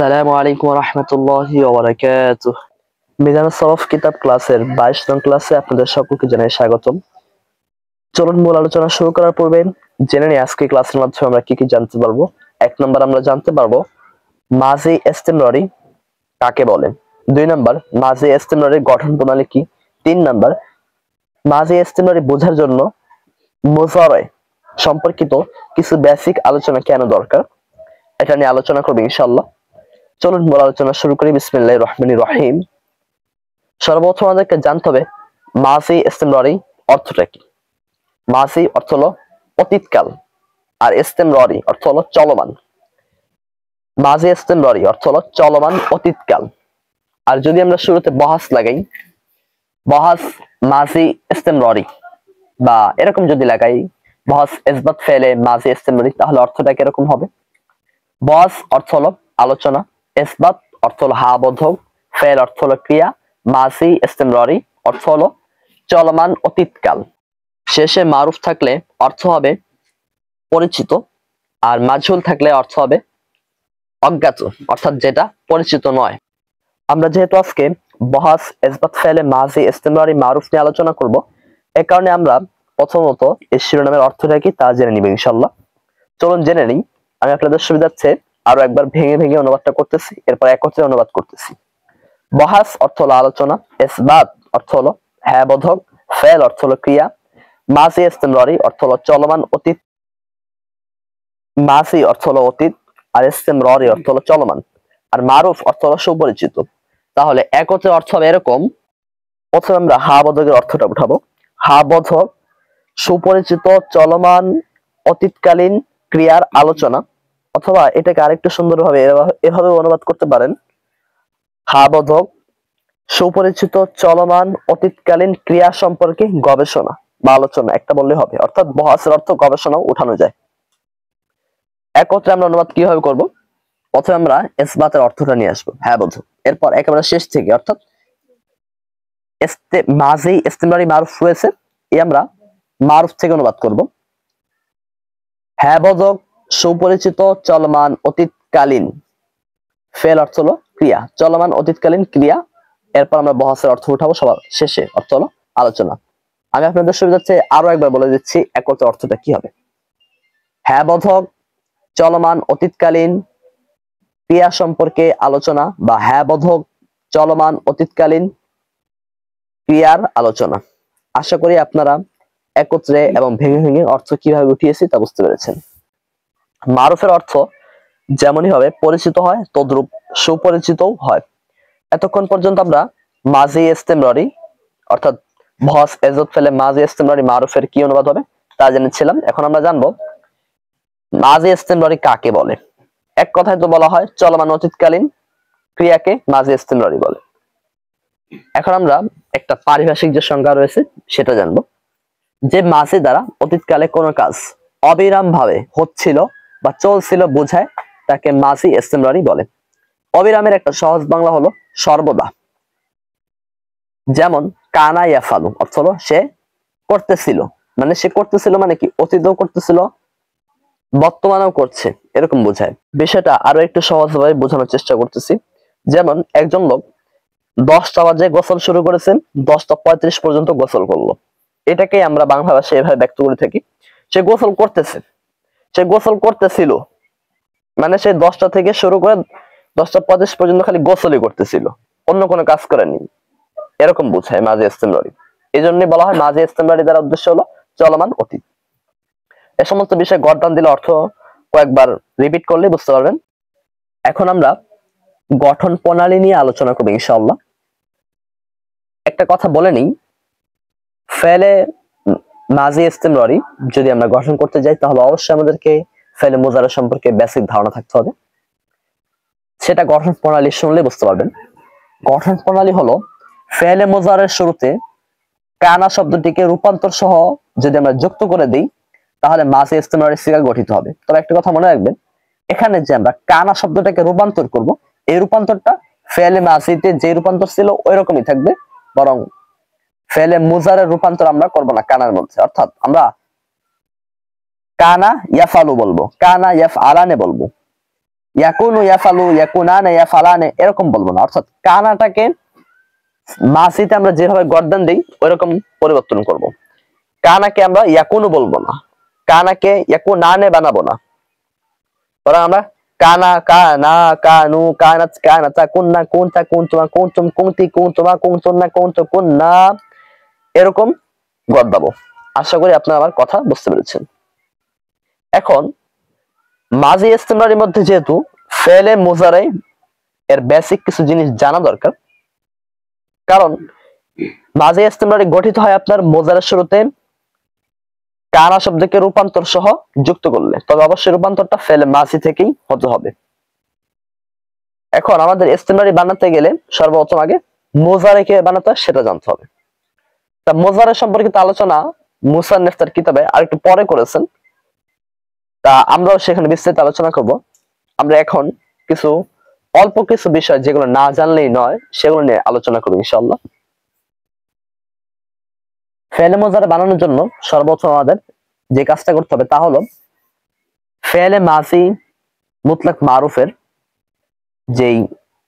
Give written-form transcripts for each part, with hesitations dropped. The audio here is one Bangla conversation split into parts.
আসসালামু আলাইকুম ওয়া রাহমাতুল্লাহি ওয়া বারাকাতুহু। মিজানুস সরফ কিতাব ক্লাসের 22 নং ক্লাসে আপনাদের সকলকে জানাই স্বাগতম। চলুন মূল আলোচনা শুরু করার পূর্বে জেনে নিই আজকে ক্লাসের মাধ্যমে আমরা কি কি জানতে পারবো। 1 নম্বর আমরা জানতে পারবো মাজি ইস্তিমরারি কাকে বলে। 2 নম্বর মাজি ইস্তিমরারির গঠন প্রণালী কি। 3 নম্বর মাজি ইস্তিমরারি বোঝার জন্য মুজারে সম্পর্কিত কিছু বেসিক আলোচনা কেন দরকার, এটা নিয়ে আলোচনা করব ইনশাআল্লাহ। চলুন মূল আলোচনা শুরু করি। বিসমিল্লাহির রহমানির রহিম। সর্বপ্রথম আমাদেরকে জানতে হবে মাজি ইস্তিমরারি অর্থটা কি। মাজি অর্থ হলো অতীতকাল, আর ইস্তিমরারি অর্থ হলো চলমান। মাজি ইস্তিমরারি অর্থ হলো চলমান অতীতকাল। আর যদি আমরা শুরুতে বহাস লাগাই, বহাস মাজি ইস্তিমরারি, বা এরকম যদি লাগাই বহাস ইসবাত ফেলে মাজি ইস্তিমরারি, তাহলে অর্থটা কিরকম হবে? বহাস অর্থ হলো আলোচনা, ইসবাত অর্থ হলো হাবোধক, ফেল অর্থ হলো ক্রিয়া, মাজি ইস্তিমরারি অর্থ হলো চলমান অতীতকাল। শেষে মারুফ থাকলে অর্থ হবে পরিচিত, আর মাজহুল থাকলে অর্থ হবে অজ্ঞাত, অর্থাৎ যেটা পরিচিত নয়। আমরা যেহেতু আজকে বহাস ইসবাত ফেলে মাজি ইস্তিমরারি মারুফ নিয়ে আলোচনা করব, এ কারণে আমরা প্রথমত এই শিরোনামের অর্থটা কি তা জেনে নিব ইনশাআল্লাহ। চলুন জেনে নিই। আমি আপনাদের সুবিধার্থে আরো একবার ভেঙে ভেঙে অনুবাদটা করতেছি, এরপর একত্রে অনুবাদ করতেছি। বহাস অর্থ হলো আলোচনা, ইসবাত অর্থ হলো হ্যাঁ বোধক, ফেল অর্থ হলো ক্রিয়া, মাজি ইস্তিমরারি অর্থ হলো চলমান অতীত, মাজি অর্থ হলো অতীত, আর ইস্তিমরারি অর্থ হলো চলমান, আর মারুফ অর্থ হলো সুপরিচিত। তাহলে একত্রে অর্থ হবে এরকম। প্রথমে আমরা হা বোধকের অর্থটা উঠাবো। হা বোধক সুপরিচিত চলমান অতীতকালীন ক্রিয়ার আলোচনা, অথবা এটাকে আরেকটু সুন্দরভাবে এভাবে অনুবাদ করতে পারেন, হা বোধক সুপরিচিত চলমান অতীতকালীন ক্রিয়া সম্পর্কে গবেষণা বা আলোচনা, একটা বললে হবে। অর্থাৎ বহাসের অর্থ গবেষণাও উঠানো যায়। একত্রে আমরা অনুবাদ কিভাবে করব? প্রথমে আমরা ইসবাতের অর্থটা নিয়ে আসবো, হ্যাঁ বোধক, এরপর একেবারে শেষ থেকে অর্থাৎ মাজি ইস্তিমরারি মারুফ রয়েছে, এই আমরা মারুফ থেকে অনুবাদ করব। হ্যাঁ বোধক সুপরিচিত চলমান অতীতকালীন, ফেল অর্থ হলো ক্রিয়া, চলমান অতীতকালীন ক্রিয়া, এরপর আমরা বহাসের অর্থ উঠাবো সবার শেষে, অর্থ হলো আলোচনা। আমি আপনাদের সুবিধার্থে আরো একবার বলে দিচ্ছি একত্রে অর্থটা কি হবে। হ্যাঁ বোধক চলমান অতীতকালীন ক্রিয়া সম্পর্কে আলোচনা, বা হ্যাঁ বোধক চলমান অতীতকালীন ক্রিয়ার আলোচনা। আশা করি আপনারা একত্রে এবং ভেঙে ভেঙে অর্থ কিভাবে উঠিয়েছি তা বুঝতে পেরেছেন। মারুফের অর্থ যেমনই হবে পরিচিত হয়, তদ্রূপ সুপরিচিতও হয়। এতক্ষণ পর্যন্ত আমরা মাজি ইস্তিমরারি অর্থাৎ বহাস ইসবাত ফেলে মাজি ইস্তিমরারি মারুফের কি অনুবাদ হবে তা জেনেছিলাম। এখন আমরা জানবো মাজি ইস্তিমরারি কাকে বলে। এক কথায় তো বলা হয় চলমান অতীতকালীন ক্রিয়াকে মাজি ইস্তিমরারি বলে। এখন আমরা একটা পারিভাষিক যে সংজ্ঞা রয়েছে সেটা জানবো। যে মাজি দ্বারা অতীতকালে কোনো কাজ অবিরাম ভাবে হচ্ছিল বা চলছিল বোঝায়, তাকে মাজি ইস্তিমরারি বলে। অবিরামের একটা সহজ বাংলা হলো সর্বদা। যেমন কানা ইয়াফালু অর্থ হলো সে করতেছিল, মানে সে করতেছিল মানে কি অতীতেও করতেছিল, বর্তমানেও করছে, এরকম বোঝায়। বিষয়টা আরো একটু সহজভাবে বোঝানোর চেষ্টা করতেছি। যেমন একজন লোক 10টা বাজে গোসল শুরু করেছেন, 10টা 35 পর্যন্ত গোসল করলো, এটাকে আমরা বাংলা ভাষায় এভাবে ব্যক্ত করে থাকি সে গোসল করতেছে, সে গোসল করতেছিল, মানে সে 10টা থেকে শুরু করে 10টা 35 পর্যন্ত খালি গোসলই করতেছিল, অন্য কোনো কাজ করেনি, এরকম বোঝায় মাজি ইস্তিমরারি। এই জন্যই বলা হয় মাজি ইস্তিমরারি দ্বারা উদ্দেশ্য হলো চলমান অতীত। এ সমস্ত বিষয় গড়দান দিলে অর্থ কয়েকবার রিপিট করলে বুঝতে পারবেন। এখন আমরা গঠন প্রণালী নিয়ে আলোচনা করব ইনশাআল্লাহ। একটা কথা বলে নিই, ফেলে মাজি ইস্তিমরারি যদি আমরা গঠন করতে যাই তাহলে অবশ্যই আমাদেরকে ফেলে মুজারে সম্পর্কে বেসিক ধারণা থাকতে হবে। সেটা গঠন প্রণালী শুনলে বুঝতে পারবেন। গঠন প্রণালী হলো ফেলে মুজারের শুরুতে কানা শব্দটিকে রূপান্তর সহ যদি আমরা যুক্ত করে দিই তাহলে মাজি ইস্তিমরারি সিগা গঠিত হবে। তবে একটা কথা মনে রাখবেন, এখানে যে আমরা কানা শব্দটাকে রূপান্তর করব, এই রূপান্তরটা ফেলে মাজিতে যে রূপান্তর ছিল ওই রকমই থাকবে, বরং ফেলে মুজারের রূপান্তর আমরা করব না কানার মধ্যে। অর্থাৎ আমরা কানা ইয়াফালু বলবো, কানা ইয়াফআলানে বলবো, ইয়াকুনু ইয়াফালু ইয়াকুনানা ইয়াফালানে এরকম বলবো না, অর্থাৎ কানাটাকে মাসিতে আমরা যেভাবে গর্দান দেই ওইরকম পরিবর্তন করব। কানাকে আমরা ইয়াকুনু বলবো না, কানাকে ইয়াকুনানে বানাবো না, বরং আমরা কানা কানা কানু কানাত কানাতা কুননা কুনতা কুনতুমা কুনতুম কুনতি কুনতুমা কুনতুন্না কুনতু কুননা এরকম গর্দাবো। আশা করি আপনারা আমার কথা বুঝতে পেরেছেন। এখন মাজি ইস্তেমরারির মধ্যে যেহেতু ফেলে মুজারে এর বেসিক কিছু জিনিস জানা দরকার, কারণ মাজি ইস্তেমরারি গঠিত হয় আপনার মুজারের শুরুতে কানা শব্দকে রূপান্তর সহ যুক্ত করলে, তবে অবশ্যই রূপান্তরটা ফেলে মাজি থেকেই হতে হবে। এখন আমাদের ইস্তেমরারি বানাতে গেলে সর্বপ্রথম আগে মুজারে কে বানাতে হয় সেটা জানতে হবে। তা মুজারে সম্পর্কিত আলোচনা মুসান্নিফ তার কিতাবে আরেকটু পরে করেছেন, তা আমরাও সেখানে বিস্তারিত আলোচনা করব। আমরা এখন কিছু অল্প কিছু বিষয় যেগুলো না জানলেই নয় সেগুলো নিয়ে আলোচনা করব ইনশাআল্লাহ। ফেলে মুজারে বানানোর জন্য সর্বপ্রথম আমাদের যে কাজটা করতে হবে তা হলো ফেলে মাজি মুতলাক মারুফের যেই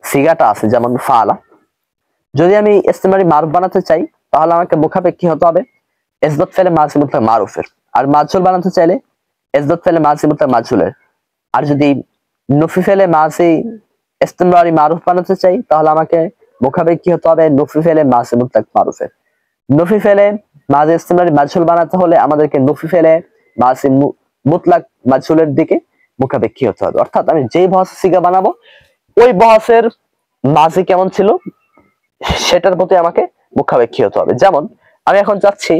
সিগাটা আছে, যেমন ফালা, যদি আমি ইস্তেমারি মারুফ বানাতে চাই তাহলে আমাকে মুখাপেক্ষী হতে হবে ইসবাত ফেলে মাজি মুতলাক মারুফের, আর মাজহুল বানাতে চাইলে ইসবাত ফেলে মাজি মুতলাক মাজহুলের। আর যদি নফি ফেলে মাজি ইস্তেমরারি মারুফ বানাতে চাই তাহলে আমাকে মুখাপেক্ষী হতে হবে নফি ফেলে মাজি মুতলাক মারুফের। নফি ফেলে মাজি ইস্তেমরারি মাজহুল বানাতে হলে আমাদেরকে নফি ফেলে মাজি মুতলাক মাজহুলের দিকে মুখাপেক্ষী হতে হবে। অর্থাৎ আমি যেই বহস সিগা বানাবো ওই বহসের মাজি কেমন ছিল সেটার প্রতি আমাকে মুখাপেক্ষী হতে হবে। যেমন আমি এখন চাচ্ছি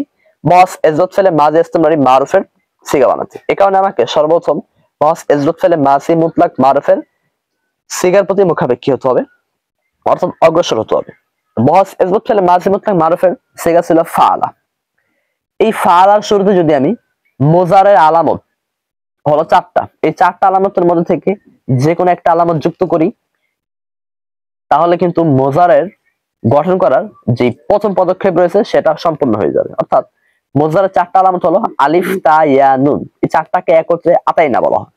বহস ইসবাত ফেলে মাজি ইস্তেমরারি মারুফের সিগা বানাতে, এই কারণে আমাকে সর্বপ্রথম বহস ইসবাত ফেলে মাজি মুতলাক মারুফের সিগার প্রতি মুখাপেক্ষী হতে হবে, অর্থাৎ অগ্রসর হতে হবে। বহস ইসবাত ফেলে মাজি মুতলাক মারুফের সিগা ছিল ফাআলা। এই ফাআলার শুরুতে যদি আমি মুজারের আলামত হলো চারটা, এই চারটা আলামতের মধ্যে থেকে যে কোনো একটা আলামত যুক্ত করি তাহলে কিন্তু মুজারের গঠন করার যে প্রথম পদক্ষেপ রয়েছে সেটা সম্পূর্ণ হয়ে যাবে। অর্থাৎ মুজারের চারটা আলামত হলো আলিফ তা ইয়া নুন, এই চারটাকে একত্রে আতাইনা বলা হয়,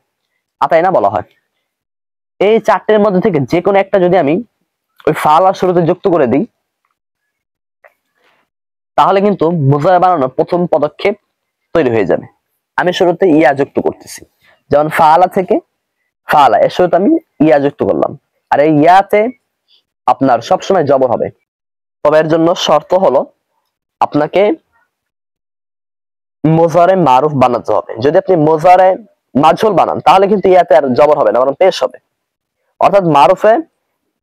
আতাইনা বলা হয়। এই চারটের মধ্যে থেকে যে কোনো একটা যদি আমি ওই ফাআলার শুরুতে যুক্ত করে দিই তাহলে কিন্তু মুজারে বানানোর প্রথম পদক্ষেপ তৈরি হয়ে যাবে। আমি শুরুতে ইয়া যুক্ত করতেছি, যেমন ফাআলা থেকে ফাআলা এর শুরুতে আমি ইয়া যুক্ত করলাম, আর এই ইয়াতে আপনার সবসময় জবর হবে। তবে এর জন্য শর্ত হলো আপনাকে মুজারে মারুফ বানাতে হবে। যদি আপনি মুজারে মাজহুল বানান তাহলে কিন্তু ইয়াতে আর জবর হবে না, বরং পেশ হবে। অর্থাৎ মারুফে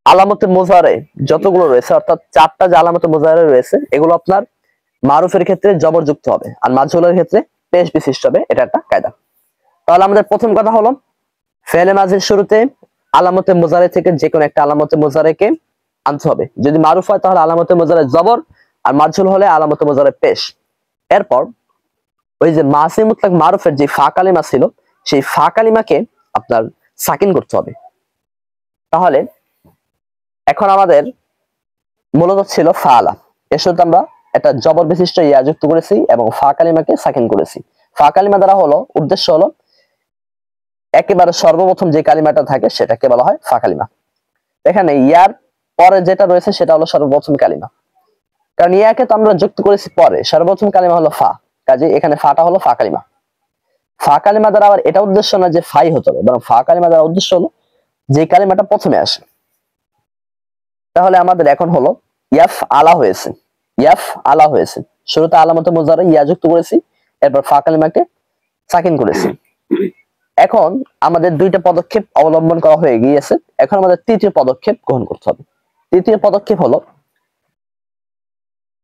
আলামতে মুজারে যতগুলো রয়েছে, অর্থাৎ চারটা যে আলামতে মুজারে রয়েছে এগুলো আপনার মারুফের ক্ষেত্রে জবর যুক্ত হবে আর মাজহুলের ক্ষেত্রে পেশ বিশিষ্ট হবে, এটা একটা কায়দা। তাহলে আমাদের প্রথম কথা হলো ফেলে মাজির শুরুতে আলামতে মুজারে থেকে যে কোনো একটা আলামতে মুজারেকে আনতে হবে। যদি মারুফ হয় তাহলে আলামতে মুজারে জবর, আর মাজহুল হলে আলামতে মুজারে পেশ। এরপর ওই যে মাসি মুতলাক মারুফের যে ফা কালিমা ছিল সেই ফা কালিমাকে আপনার সাকিন করতে হবে। তাহলে এখন আমাদের মূলত ছিল ফাআলা, এর সাথে আমরা একটা জবর বিশিষ্ট ইয়া যুক্ত করেছি এবং ফা কালিমাকে সাকিন করেছি। ফা কালিমা দ্বারা হলো উদ্দেশ্য হলো একেবারে সর্বপ্রথম যে কালিমাটা থাকে সেটাকে বলা হয় ফা কালিমা। এখানে ইয়ার পরে যেটা রয়েছে সেটা হলো সর্বপ্রথম কালিমা, কারণ ইয়াকে তো আমরা যুক্ত করেছি পরে, সর্বপ্রথম কালিমা হলো ফা, কাজে এখানে ফাটা হলো ফা কালিমা। ফা কালিমা দ্বারা আবার এটা উদ্দেশ্য না যে ফাই হতে হবে, বরং ফা কালিমা দ্বারা উদ্দেশ্য হলো যে কালিমাটা প্রথমে আসে। তাহলে আমাদের এখন হলো ইয়াফ আলা হয়েছে, ইয়াফ আলা হয়েছে, শুরুতে আলামতে মুজারে ইয়া যুক্ত করেছি, এরপর ফা কালিমাকে সাকিন করেছি। এখন আমাদের দুইটা পদক্ষেপ অবলম্বন করা হয়ে গিয়েছে, এখন আমাদের তৃতীয় পদক্ষেপ গ্রহণ করতে হবে। তৃতীয় পদক্ষেপ হলো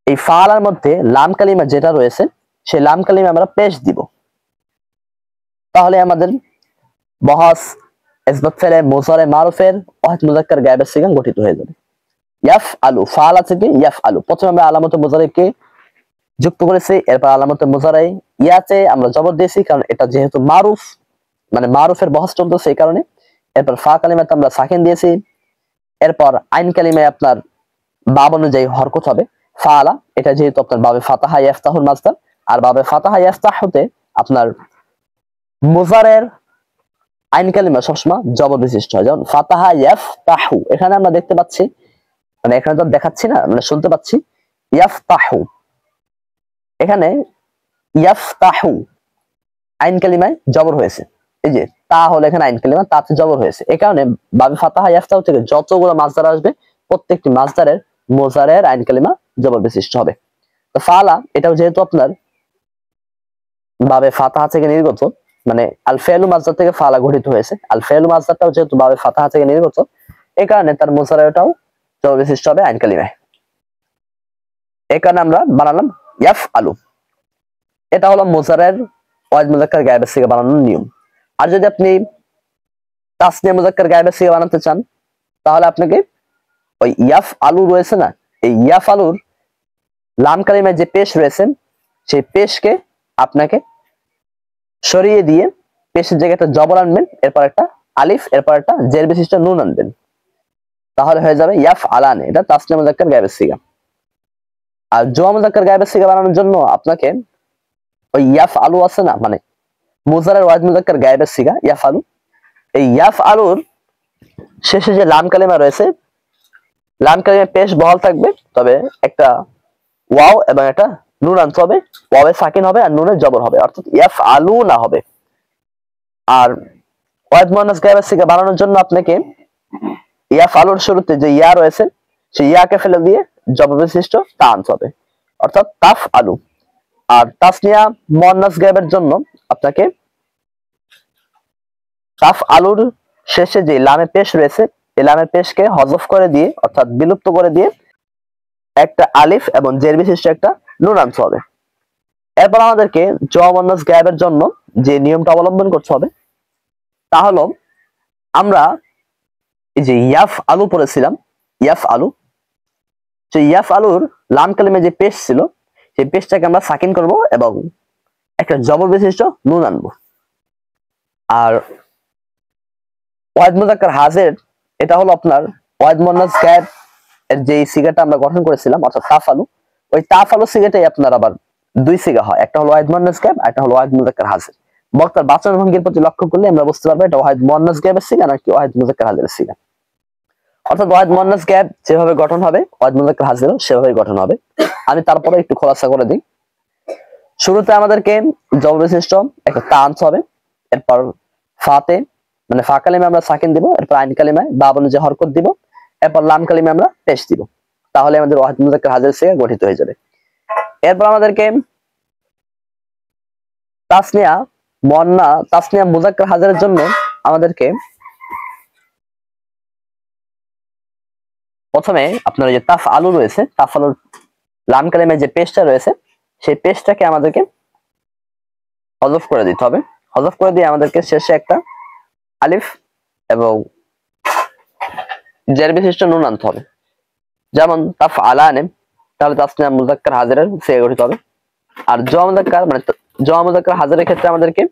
এই ফাআলার মধ্যে লাম কালিমা যেটা রয়েছে সেই লাম কালিমা আমরা পেশ দিব। তাহলে আমাদের বহস ইসবাত ফেলে মুজারে মারুফের ওয়াহিদ মুযাক্কার গায়েবের সিগা গঠিত হয়ে যাবে। ইয়াফ আলু ফাআলা থেকে ইয়াফ আলু, প্রথমে আমরা আলামতে মুজারেকে যুক্ত করেছি, এরপর আলামতে মুজারে ইয়াতে আমরা জবর দিয়েছি কারণ এটা যেহেতু মারুফ, মানে মারুফের বহস চলতেছে এই কারণে। এরপর ফা কালিমাতে আমরা সাকিন দিয়েছি, এরপর আইন কালিমায় আপনার বাব অনুযায়ী হরকত হবে ফাআলা, এটা যেহেতু আপনার বাবে ফাতাহা ইয়াফতাহুল মাসদার, আর বাবে ফাতাহা ইয়াফতাহ হতে আপনার মুজারের আইন কালিমা সবসময় জবর বিশিষ্ট হয়। যেমন ফাতাহা ইয়াফতাহু, এখানে আমরা দেখতে পাচ্ছি, মানে এখানে তো দেখাচ্ছি না, মানে শুনতে পাচ্ছি ইয়াফতাহু, এখানে ইয়াফতাহু আইন কালিমায় জবর হয়েছে। এই যে তা হলো এখানে আইন কালিমা, তাতে জবর হয়েছে। এই কারণে বাবে ফাতাহা ইয়াফতাহু থেকে যতগুলো মাসদার আসবে প্রত্যেকটি মাসদারের মোজারের আইন কালিমা জবর বিশিষ্ট হবে। তো ফালা এটাও যেহেতু আপনার বাবে ফাতাহা থেকে নির্গত, মানে আল ফেলু মাসদার থেকে ফালা গঠিত হয়েছে, আল ফেলু মাসদারটাও যেহেতু বাবে ফাতাহা থেকে নির্গত, এই কারণে তার মোজারেটাও জবর বিশিষ্ট হবে আইন কালিমায়। এই কারণে আমরা বানালাম ইয়াফ আলু। এটা হলো মোজারের ওয়াহিদ মুজাক্কার গায়েবের সিগা বানানোর নিয়ম। আর যদি আপনি তাসনিয়া মুজাক্কার গায়েবের সিগা বানাতে চান, তাহলে আপনাকে ওই ইয়াফ আলু রয়েছে না, এই ইয়াফ আলুর লাম কালিমায় যে পেশ রয়েছে, সেই পেশকে আপনাকে সরিয়ে দিয়ে পেশের জায়গায় একটা জবর আনবেন, এরপর একটা আলিফ, এরপর একটা জের বিশিষ্ট নুন আনবেন, তাহলে হয়ে যাবে ইয়াফ আলানে। এটা তাসনিয়া মুজাক্কার গায়েবের সিগা। আর জোয়া মুজাক্কার গায়েবের সিগা বানানোর জন্য আপনাকে ওই ইয়াফ আলু আছে না, মানে মুজারের ওয়াহিদ মুজাক্কার গায়েবের সিগা ইয়াফ আলু, এই ইয়াফ আলুর শেষে যে লাম কালিমা রয়েছে, লাম কালিমা পেশ বহাল থাকবে, তবে একটা ওয়াও এবং একটা নুন আনতে হবে, ওয়াওয়ে সাকিন হবে আর নুনে জবর হবে, অর্থাৎ ইয়াফ আলু না হবে। আর ওয়াহিদ মুয়ান্নাস গায়েবের সিগা বানানোর জন্য আপনাকে ইয়াফ আলুর শুরুতে যে ইয়া রয়েছে, সেই ইয়াকে ফেলে দিয়ে জবর বিশিষ্ট তা আনতে হবে, অর্থাৎ তাফ আলু। আর তাসনিয়া মুয়ান্নাস গায়েবের জন্য আপনাকে তাফ আলুর শেষে যে লামে পেশ রয়েছে, এই লামের পেশকে হযফ করে দিয়ে, অর্থাৎ বিলুপ্ত করে দিয়ে একটা আলিফ এবং জের বিশিষ্ট একটা নুন আনতে হবে। এরপর আমাদেরকে জোয়া মুয়ান্নাস গায়েবের জন্য যে নিয়মটা অবলম্বন করতে হবে, তা হলো আমরা এই যে ইয়াফ আলু পড়েছিলাম, ইয়াফ আলু, সেই ইয়াফ আলুর লাম কালিমে যে পেশ ছিল, সেই পেশটাকে আমরা সাকিন করব এবং একটা জবর বিশিষ্ট নুন আনবো। আর ওয়াহিদ মুজাক্কার হাজির, এটা হলো আপনার ওয়াহিদ মুয়ান্নাস গায়েব এর যে সিগাটা আমরা গঠন করেছিলাম, অর্থাৎ তাফ আলু, ওই তাফ আলু সিগাটাই আপনার আবার দুই সিগা হয়, একটা হলো ওয়াহিদ মুয়ান্নাস গায়েব, একটা হলো ওয়াহিদ মুজাক্কার হাজির। বক্তার বাচন ভঙ্গির প্রতি লক্ষ্য করলে আমরা বুঝতে পারবো এটা ওয়াহিদ মুয়ান্নাস গায়েবের সিগা নাকি ওয়াহিদ মুজাক্কার হাজিরের সিগা। অর্থাৎ ওয়াহিদ মুয়ান্নাস গায়েব যেভাবে গঠন হবে, ওয়াহিদ মুজাক্কার হাজিরও সেভাবে গঠন হবে। আমি তারপরে একটু খোলাসা করে দিই। শুরুতে আমাদেরকে জবর বিশিষ্ট একটা তা আনতে হবে, এরপর ফাতে মানে ফা কালিমে আমরা সাকিন দিব, এরপর আইন কালিমায় বা অনুযায়ী হরকত দিব, এরপর লাম কালিমে আমরা পেশ দিব, তাহলে আমাদের ওয়াহিদ মুজাক্কার হাজির সিগা গঠিত হয়ে যাবে। এরপর আমাদেরকে তাসনিয়া মুজাক্কার হাজিরের জন্য আমাদেরকে প্রথমে আপনার যে তাফ আলু রয়েছে, তাফ আলুর লাম কালিমায় যে পেশটা রয়েছে, সেই পেশটাকে আমাদেরকে হযফ করে দিতে হবে। হযফ করে দিয়ে আমাদেরকে শেষে একটা আলিফ এবং জের বিশিষ্ট নুন আনতে হবে। যেমন তাফ আলানে, তাহলে তাসনিয়া মুজাক্কার হাজিরের সিগা গঠিত হবে। আর জোয়া মুজাক্কার হাজিরের ক্ষেত্রে আমাদেরকে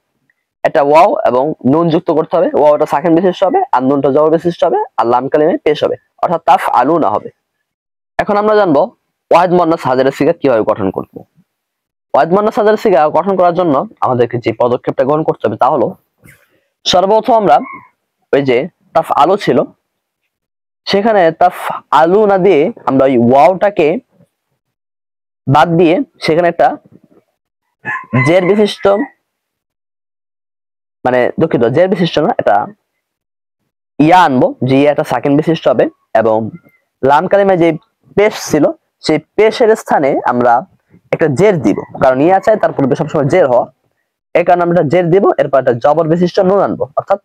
একটা ওয়াও এবং নুন যুক্ত করতে হবে, ওয়াওটা সাকিন বিশিষ্ট হবে আর নুনটা জবর বিশিষ্ট হবে আর লাম কালিমায় পেশ হবে, অর্থাৎ তাফ আলু না হবে। এখন আমরা জানবো ওয়াহিদ মুয়ান্নাস হাজিরের সিগা কিভাবে গঠন করব। ওয়াহিদ মুয়ান্নাস হাজিরের সিগা গঠন করার জন্য আমাদেরকে যে পদক্ষেপটা গ্রহণ করতে হবে, তা হলো সর্বপ্রথম আমরা ওই যে তাফ আলু ছিল, সেখানে তাফ আলু না দিয়ে আমরা ওই ওয়াওটাকে বাদ দিয়ে সেখানে একটা জের বিশিষ্ট, মানে দুঃখিত জের বিশিষ্ট না, এটা ইয়া আনবো, যে একটা সাকিন বিশিষ্ট হবে, এবং লাম কালিমায় যে পেশ ছিল সেই পেশের স্থানে আমরা একটা জের দিব, কারণ ইয়া চাই তার পূর্বে সবসময় জের হওয়া, এই কারণে আমরা জের দিব, এরপর একটা জবর বিশিষ্ট নুন আনবো, অর্থাৎ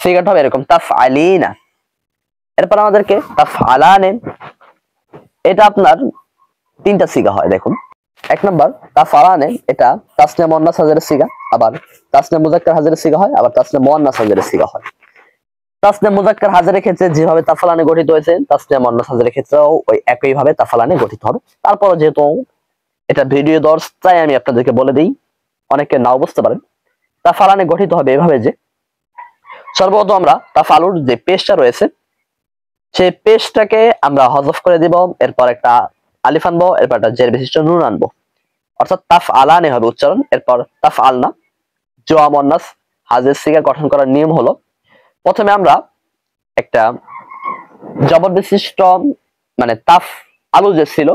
ফিগারটা হবে এরকম তাফ আলিনা। এরপর আমাদেরকে তাফ আলানে, এটা আপনার তিনটা সিগা হয়। দেখুন, এক নম্বর তাফ আলানে, এটা তাসনিয়া মুয়ান্নাস হাজিরের সিগা, আবার তাসনিয়া মুজাক্কার হাজিরের সিগা হয়, আবার তাসনিয়া মুয়ান্নাস হাজিরের সিগা হয়। তাসনিয়া মুজাক্কার হাজিরের ক্ষেত্রে যেভাবে তাফালানে গঠিত হয়েছে, তাসনিয়া মুয়ান্নাস হাজিরের ক্ষেত্রেও ওই একই ভাবে তাফালানে গঠিত হবে। তারপর যেহেতু এটা ভিডিও দর্শ, তাই আমি আপনাদেরকে বলে দিই, অনেকে নাও বুঝতে পারেন। তাফালানে গঠিত হবে এভাবে যে সর্বপ্রথম আমরা তাফালুর যে পেশটা রয়েছে, সেই পেশটাকে আমরা হযফ করে দিব, এরপর একটা আলিফ আনবো, এরপর একটা জের বিশিষ্ট নুন আনবো, অর্থাৎ তাফ আলানে হবে উচ্চারণ। এরপর তাফ আলনা, জোয়া মুয়ান্নাস হাজির সিগা গঠন করার নিয়ম হলো, প্রথমে আমরা একটা জবর বিশিষ্ট মানে তাফ আলু যে ছিল,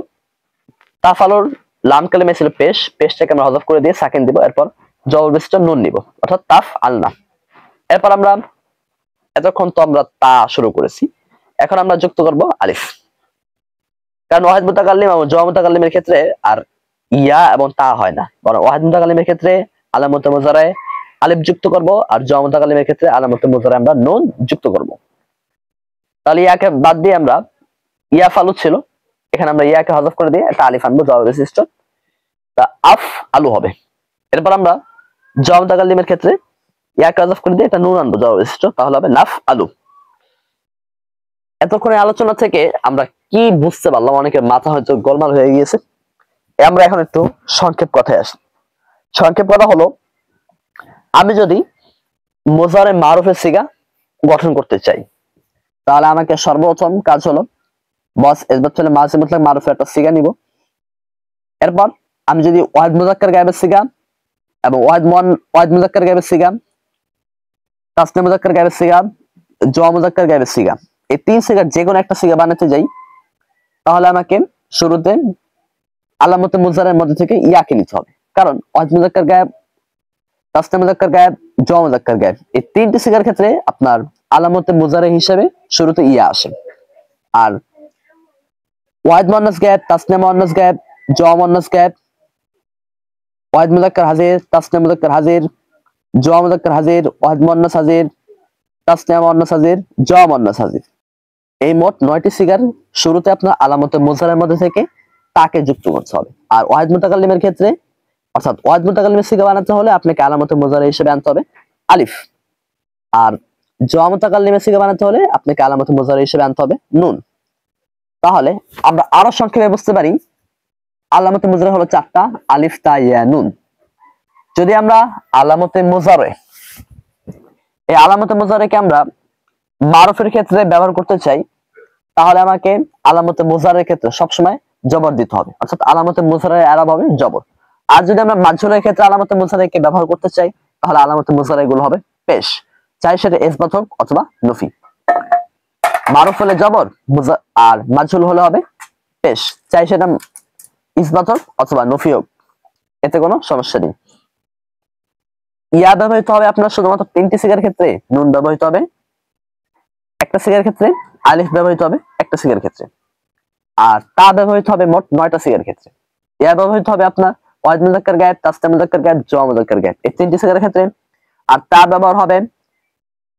তাফ আলুর লাম কালিমা ছিল পেশ, পেশটাকে আমরা হযফ করে দিয়ে সাকিন দিব, এরপর জবর বিশিষ্ট নুন নিব, অর্থাৎ তাফ আলনা। এরপর আমরা এতক্ষণ তো আমরা তা শুরু করেছি, এখন আমরা যুক্ত করব আলিফ। কারণ ওয়াহিদ মুতাকাল্লিম এবং জমা মুতাকাল্লিমের ক্ষেত্রে আর ইয়া এবং তা হয় না, বরং ওয়াহিদ মুতাকাল্লিমের ক্ষেত্রে আলামতে মুজারায় আলিফ যুক্ত করব, আর জমা মুতাকাল্লিমের ক্ষেত্রে আলামতে মুজারায় আমরা নুন যুক্ত করব। তাহলে ইয়াকে বাদ দিয়ে আমরা ইয়া ফালু ছিল, এখানে আমরা ইয়াকে হযফ করে দিয়ে একটা আলিফ আনবো জবর বিশিষ্ট, তা আফ আলু হবে। এরপর আমরা জমা মুতাকাল্লিমের ক্ষেত্রে ইয়াকে হযফ করে দিয়ে একটা নুন আনবো জবর বিশিষ্ট, তাহলে হবে নাফ আলু। এতক্ষণে আলোচনা থেকে আমরা কি বুঝতে পারলাম? অনেকের মাথা হয়তো গোলমাল হয়ে গিয়েছে। আমরা এখন একটু সংক্ষেপ কথায় আসি। সংক্ষেপ কথা হলো, আমি যদি মুজারে মারুফের সিগা গঠন করতে চাই, তাহলে আমাকে সর্বপ্রথম কাজ হলো বস ইসবাত ফেলে মাঝি মুতলাক মারুফের একটা সিগা নিব। এরপর আমি যদি ওয়াহিদ মুজাক্কার গায়েবের সিগা এবং ওয়াহিদ মুজাক্কার গায়েবের সিগা, তাসনিয়া মুজাক্কার গায়েবের সিগা, জমা মুজাক্কার গায়েবের সিগা, এই তিন সিগার যে কোনো একটা সিগা বানাতে যাই, তাহলে আমাকে শুরুতে আলামতে মুজারের মধ্যে থেকে ইয়াকে নিতে হবে। কারণ ওয়াহিদ মুজাক্কার গায়েব, তাসনিয়া মুজাক্কার গায়েব, জমা মুজাক্কার গায়েব, এই তিনটি সিগার ক্ষেত্রে আপনার আলামতে মুজারে হিসেবে শুরুতে ইয়া আসে। আর ওয়াহিদ মুয়ান্নাস গায়েব, তাসনিয়া মুয়ান্নাস গায়েব, জমা মুয়ান্নাস গায়েব, ওয়াহিদ মুজাক্কার হাজির, তাসনিয়া মুজাক্কার হাজির, জমা মুজাক্কার হাজির, ওয়াহিদ মুয়ান্নাস হাজির, তাসনিয়া মুয়ান্নাস হাজির, জমা মুয়ান্নাস হাজির, এই মোট 9টি সিগার শুরুতে আপনার আলামতে মুজারের মধ্যে থেকে তাকে যুক্ত করতে হবে। আর ওয়াহিদ মুতাকাল্লিমের ক্ষেত্রে, অর্থাৎ ওয়াহিদ মুতাকাল্লিমের সিগা বানাতে হলে আপনাকে আলামতে মুজারে হিসেবে আনতে হবে আলিফ, আর জমা মুতাকাল্লিমের সিগা বানাতে হলে আপনাকে আলামতে মুজারে হিসেবে আনতে হবে নুন। তাহলে আমরা আরো সংক্ষেপে বুঝতে পারি, আলামতে মুজারে হলো 4টা, আলিফ, তা, ইয়া, নুন। যদি আমরা আলামতে মুজারে, এই আলামতে মুজারেকে আমরা মারুফের ক্ষেত্রে ব্যবহার করতে চাই, তাহলে আমাকে আলামতে মুজারের ক্ষেত্রে সবসময় জবর দিতে হবে, অর্থাৎ আলামতে মুজারের আরব হবে জবর। আর যদি আমরা মাজহুলের ক্ষেত্রে আলামতে মুজারেকে ব্যবহার করতে চাই, তাহলে আলামতে মুজারে গুলো হবে পেশ, চাই সেটা ইসবাত হোক অথবা নফি। মারুফ হলে জবর, আর মাজহুল হলে হবে পেশ, চাই সেটা ইসবাত হোক অথবা নফি হোক, এতে কোনো সমস্যা নেই। ইয়া ব্যবহৃত হবে আপনার শুধুমাত্র 3টি সিগার ক্ষেত্রে, নুন ব্যবহৃত হবে একটা সিগার ক্ষেত্রে, আলিফ ব্যবহৃত হবে একটা সিগার ক্ষেত্রে, আর তা ব্যবহৃত হবে মোট 9টা সিগার ক্ষেত্রে। ইয়া ব্যবহৃত হবে আপনার ওয়াহিদ মুজাক্কার গায়েব, তাসনিয়া মুজাক্কার গায়েব, জমা মুজাক্কার গায়েব, এই 3টি সিগার ক্ষেত্রে। আর তা ব্যবহার হবে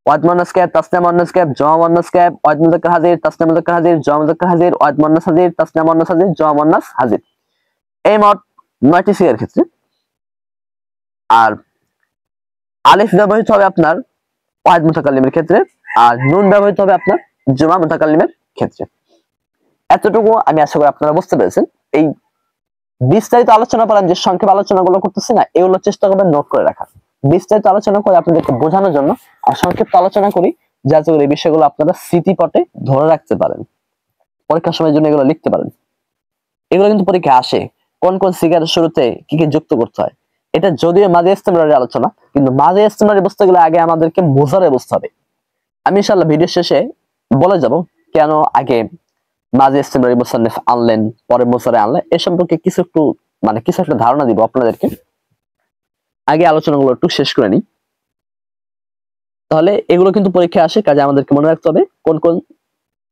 ওয়াহিদ মুয়ান্নাস গায়েব, তাসনিয়া মুয়ান্নাস গায়েব, জমা মুয়ান্নাস গায়েব, ওয়াহিদ মুজাক্কার হাজির, তাসনিয়া মুজাক্কার হাজির, জমা মুজাক্কার হাজির, ওয়াহিদ মুয়ান্নাস হাজির, তাসনিয়া মুয়ান্নাস হাজির, জমা মুয়ান্নাস হাজির, এই মোট 9টি সিগার ক্ষেত্রে। আর আলিফ ব্যবহৃত হবে আপনার ওয়াহিদ মুতাকাল্লিমের ক্ষেত্রে, আর নুন ব্যবহৃত হবে আপনার জমা মুতাকাল্লিমের ক্ষেত্রে। এতটুকু আমি আশা করি আপনারা বুঝতে পেরেছেন। এই বিস্তারিত আলোচনা করলাম, যে সংক্ষেপ আলোচনাগুলো করতেছি না, এগুলো চেষ্টা করবেন নোট করে রাখার। বিস্তারিত আলোচনা করে আপনাদেরকে বোঝানোর জন্য, আর সংক্ষিপ্ত আলোচনা করি যাতে করে এই বিষয়গুলো আপনারা স্মৃতিপটে ধরে রাখতে পারেন, পরীক্ষার সময়ের জন্য এগুলো লিখতে পারেন। এগুলো কিন্তু পরীক্ষায় আসে, কোন কোন সিগারের শুরুতে কি কি যুক্ত করতে হয়। এটা যদিও মাঝে ইস্তেমরারের আলোচনা, কিন্তু মাঝে ইস্তেমরারি বুঝতে গেলে আগে আমাদেরকে মুজারে বুঝতে হবে। আমি ইনশাআল্লাহ ভিডিও শেষে বলে যাব কেন আগে মাঝে ইস্তেমরারি মুসান্নিফ আনলেন, পরে মুজারে আনলেন, এ সম্পর্কে কিছু একটা ধারণা দিব আপনাদেরকে। আগে আলোচনাগুলো একটু শেষ করে নিই, তাহলে এগুলো কিন্তু পরীক্ষায় আসে, কাজে আমাদেরকে মনে রাখতে হবে কোন কোন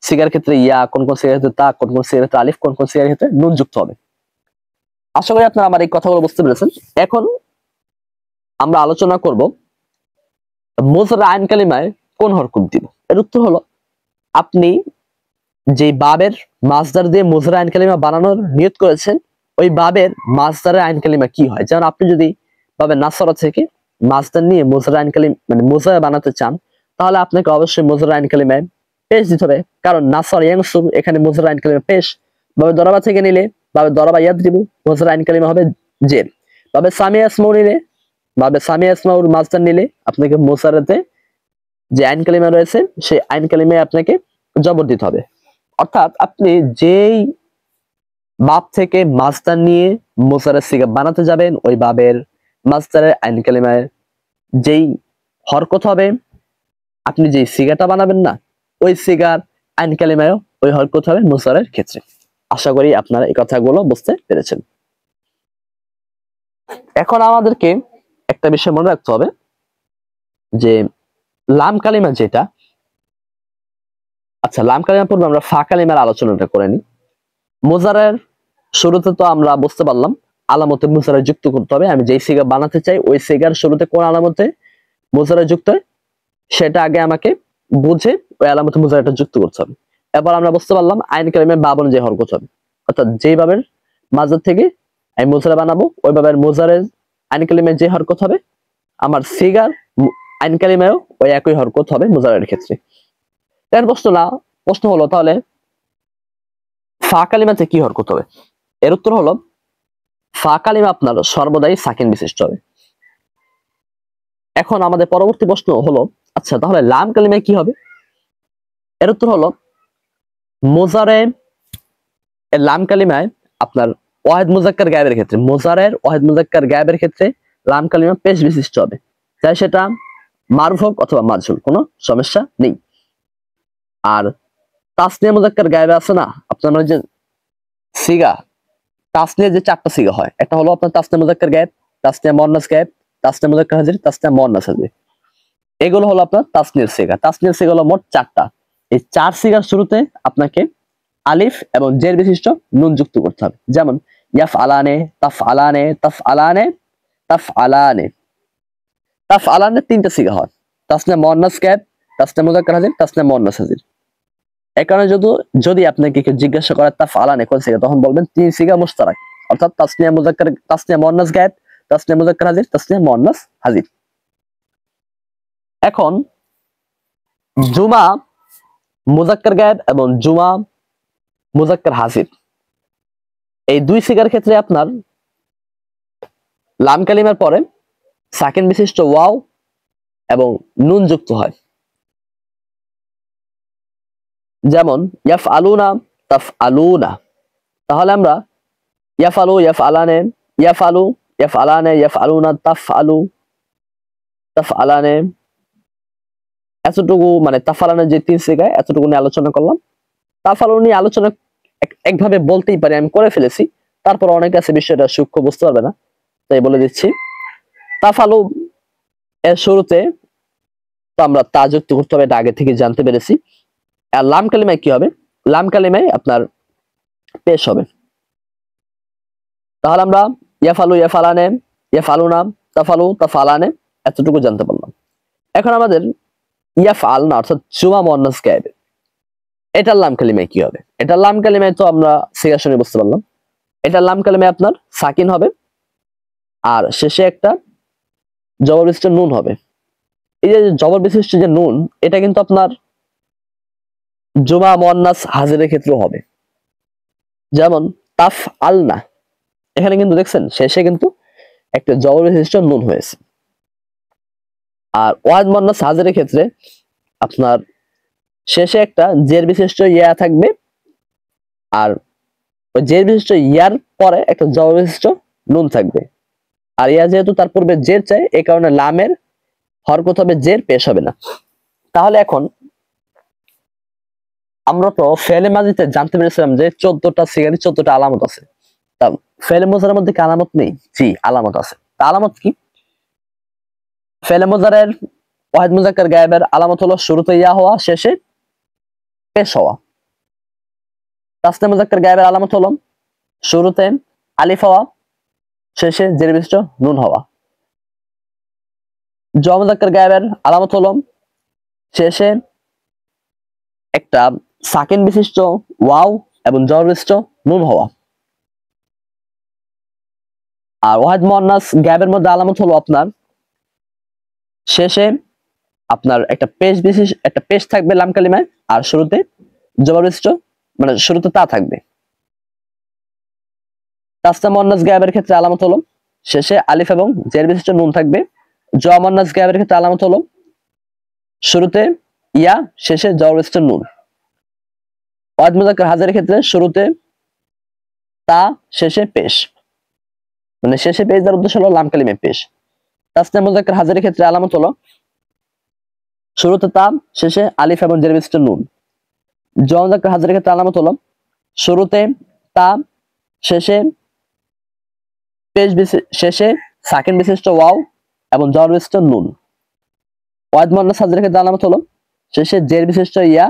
সিগার ক্ষেত্রে ইয়া, কোন কোন সিগার ক্ষেত্রে তা, কোন কোন সিগার ক্ষেত্রে আলিফ, কোন কোন সিগার ক্ষেত্রে নুন যুক্ত হবে। আশা করি আপনারা আমার এই কথাগুলো বুঝতে পেরেছেন। এখন আমরা আলোচনা করব মুজারে আইন কালিমায় কোন হরকত দিব। এর উত্তর হলো, আপনি যে বাবের মাসদার দিয়ে মুজারে আইন কালিমা বানানোর নিয়ত করেছেন, ওই বাবের মাসদারের আইন কালিমা কি হয়। যেমন আপনি যদি বাবে নাসরা থেকে মাসদার নিয়ে মুজারে আইন কালিমা মুজারে বানাতে চান, তাহলে আপনাকে অবশ্যই মুজারে আইন কালিমায় পেশ দিতে হবে, কারণ নাসর ইয়ানসুর এখানে মুজারে আইন কালিমা পেশ। বাবে দরাবা থেকে নিলে, বাবে দরাবা ইয়াদরিবু, মুজারে আইন কালিমা হবে জের। বাবে সামিয়া ইসমাউ নিলে, বাবে সামিয়া ইসমাউর মাসদার নিলে আপনাকে মুজারেতে যে আইন কালিমা রয়েছে সেই আইন কালিমায় আপনাকে জবর দিতে হবে। অর্থাৎ আপনি যেই বাব থেকে মাসদার নিয়ে মুজারে সিগা বানাতে যাবেন, ওই বাবের মাসদারের আইন কালিমায় যেই হরকত হবে আপনি যে সিগাটা বানাবেন না, ওই সিগার আইন কালিমায়ও ওই হরকত হবে মুজারের ক্ষেত্রে। আশা করি আপনারা এই কথাগুলো বুঝতে পেরেছেন। এখন আমাদেরকে একটা বিষয় মনে রাখতে হবে যে লাম কালিমা যেটা, আচ্ছা লাম কালিমা পূর্বে আমরা ফা কালিমার আলোচনাটা করে নিই। মুজারের শুরুতে তো আমরা বুঝতে পারলাম আলামতে মুজারে যুক্ত করতে হবে। আমি যেই সিগা বানাতে চাই ওই সিগার শুরুতে কোন আলামতে মুজারে যুক্ত হয় সেটা আগে আমাকে বুঝে ওই আলামতে মুজারাটা যুক্ত করতে হবে। এবার আমরা বুঝতে পারলাম আইন কালিমায় বাব অনুযায়ী হরকত হবে, অর্থাৎ যেই ভাবের মাজার থেকে আমি মুজারা বানাবো ওই ভাবের মুজারের আইন কালিমায় যে হরকত হবে আমার সিগার আইন কালিমায়ও ওই একই হরকত হবে মুজারের ক্ষেত্রে। এর প্রশ্ন হলো তাহলে ফা কালিমাতে কি হরকত হবে? এর উত্তর হলো ফা কালিমা আপনার সর্বদাই সাকিন বিশিষ্ট হবে। এখন আমাদের পরবর্তী প্রশ্ন হলো আচ্ছা তাহলে লাম কালিমায় কি হবে? এর উত্তর হলো মুজারে লাম কালিমায় আপনার ওয়াহিদ মুজাক্কার গায়েবের ক্ষেত্রে, মুজারের ওয়াহিদ মুজাক্কার গায়েবের ক্ষেত্রে লাম কালিমা পেশ বিশিষ্ট হবে, চাই সেটা মারুফ হোক অথবা মাজহুল, কোনো সমস্যা নেই। আর তাসনিয়া মুজাক্কার গায়েবে আছে না আপনার যে সিগা, তাসনিয়া যে চারটা সিগা হয়, একটা হলো আপনার তাসনিয়া মুজাক্কার গায়েব, তাসনিয়া মুয়ান্নাস গায়েব, তাসনিয়া মুজাক্কার হাজির, তাসনিয়া মুয়ান্নাস হাজির। এগুলো হলো আপনার তাসনিয়ার সিগা। তাসনিয়ার সিগা হলো মোট চারটা। এই চার সিগার শুরুতে আপনাকে আলিফ এবং জের বিশিষ্ট নুন যুক্ত করতে হবে। যেমন ইয়াফ আলানে, তাফ আলানে, তাফ আলানে, তাফ আলানে। তাফ আলানে তিনটা সিগা হয়, তাসনিয়া মুয়ান্নাস গায়েব, তাসনিয়া মুজাক্কার হাজির, তাসনিয়া মুয়ান্নাস হাজির। এই কারণে যদি আপনাকে কেউ জিজ্ঞাসা করে তাফ আলানে কোন সিগা, তখন বলবেন তিন সিগা মুশতারাক, অর্থাৎ তাসনিয়া মুজাক্কার, তাসনিয়া মুয়ান্নাস গায়েব, তাসনিয়া মুজাক্কার হাজির, তাসনিয়া মুয়ান্নাস হাজির। এখন জুমা মুজাক্কার গায়েব এবং জুমা মুজাক্কার হাজির এই দুই সিগার ক্ষেত্রে আপনার লাম কালিমার পরে সাকিন বিশিষ্ট ওয়াও এবং নুন যুক্ত হয়। যেমন ইয়াফ আলুনা, তাফ আলুনা। তাহলে আমরা ইয়াফ আলু, ইয়াফ আলানে, ইয়াফ আলু, ইয়াফ আলানে, ইয়াফ আলুনা, তাফ আলু, তাফ আলানে, এতটুকু মানে তাফ আলানের যে তিন সিগায় এতটুকু নিয়ে আলোচনা করলাম। তাফ আলু নিয়ে আলোচনা একভাবে বলতেই পারি, আমি করে ফেলেছি, তারপর অনেকে আছে বিষয়টা সূক্ষ্ম বুঝতে পারবে না, তাই বলে দিচ্ছি। তাফ আলু এর শুরুতে তো আমরা তা যুক্ত করতে হবে, এটা আগে থেকে জানতে পেরেছি। আর লাম কালিমায় কি হবে? লাম কালিমায় আপনার পেশ হবে। তাহলে আমরা ইয়াফালু, ইয়াফালানে, ইয়াফালুনা, তাফালু, তাফালানে এতটুকু জানতে পারলাম। এখন আমাদের ইয়াফআল না অর্থাৎ জুমা মুয়ান্নাস গায়েব, এটার লাম কালিমায় কি হবে? এটার লাম কালিমায় তো আমরা সিগা শুনে বুঝতে পারলাম, এটার লাম কালিমায় আপনার সাকিন হবে আর শেষে একটা জবর বিশিষ্ট নুন হবে। এই যে জবর বিশিষ্ট যে নুন, এটা কিন্তু আপনার জুমা মুয়ান্নাস হাজিরের ক্ষেত্রেও হবে। যেমন তাফ আলনা, এখানে কিন্তু দেখছেন শেষে কিন্তু একটা জবর বিশিষ্ট নুন হয়েছে। আর ওয়াহিদ মুয়ান্নাস হাজিরের ক্ষেত্রে আপনার শেষে একটা জের বিশিষ্ট ইয়া থাকবে, আর ওই জের বিশিষ্ট ইয়ার পরে একটা জবর বিশিষ্ট নুন থাকবে। আর ইয়া যেহেতু তার পূর্বে জের চাই, এই কারণে লামের হরকত হবে জের, পেশ হবে না। তাহলে এখন আমরা তো ফেলে মাজিতে জানতে পেরেছিলাম যে 14টা সিগারি 14টা আলামত আছে। তা ফেলে মুজারের মধ্যে কি আলামত নেই? জি আলামত আছে। তা আলামত কি? ফেলে মুজারের ওয়াহিদ মুজাক্কার গায়েবের আলামত হলো শুরুতে ইয়া হওয়া, শেষে পেশ হওয়া। তাসনিয়া মুজাক্কার গায়েবের আলামত হলো শুরুতে আলিফ হওয়া, শেষে জের বিশিষ্ট নুন হওয়া। জমা মুজাক্কার গায়েবের আলামত হলো শেষে একটা সাকিন বিশিষ্ট ওয়াও এবং জবর বিশিষ্ট নুন হওয়া। আর ওয়াহিদ মুয়ান্নাস গায়েবের মধ্যে আলামত হলো আপনার শেষে আপনার একটা পেশ থাকবে লাম কালিমায়, আর শুরুতে জবর বিশিষ্ট মানে শুরুতে তা থাকবে। তাসনিয়া মুয়ান্নাস গায়েবের ক্ষেত্রে আলামত হলো শেষে আলিফ এবং জের বিশিষ্ট নুন থাকবে। জমা মুয়ান্নাস গায়েবের ক্ষেত্রে আলামত হলো শুরুতে ইয়া, শেষে জবর বিশিষ্ট নুন। ওয়াহিদ মুজাক্কার হাজিরের ক্ষেত্রে শুরুতে তা, শেষে পেশ, মানে শেষে পেশ দেওয়ার উদ্দেশ্য হলো লাম কালিমায় পেশ। তাসনিয়া মুজাক্কার হাজিরের ক্ষেত্রে আলামত হলো শুরুতে তা, শেষে আলিফ এবং জের বিশিষ্ট নুন। জমা মুযাক্কার হাজিরের ক্ষেত্রে আলামত হলো শুরুতে তা, শেষে শেষে সাকিন বিশিষ্ট ওয়াও এবং জবর বিশিষ্ট নুন। ওয়াহিদ মুআন্নাস হাজিরের ক্ষেত্রে আলামত হলো শেষে জের বিশিষ্ট ইয়া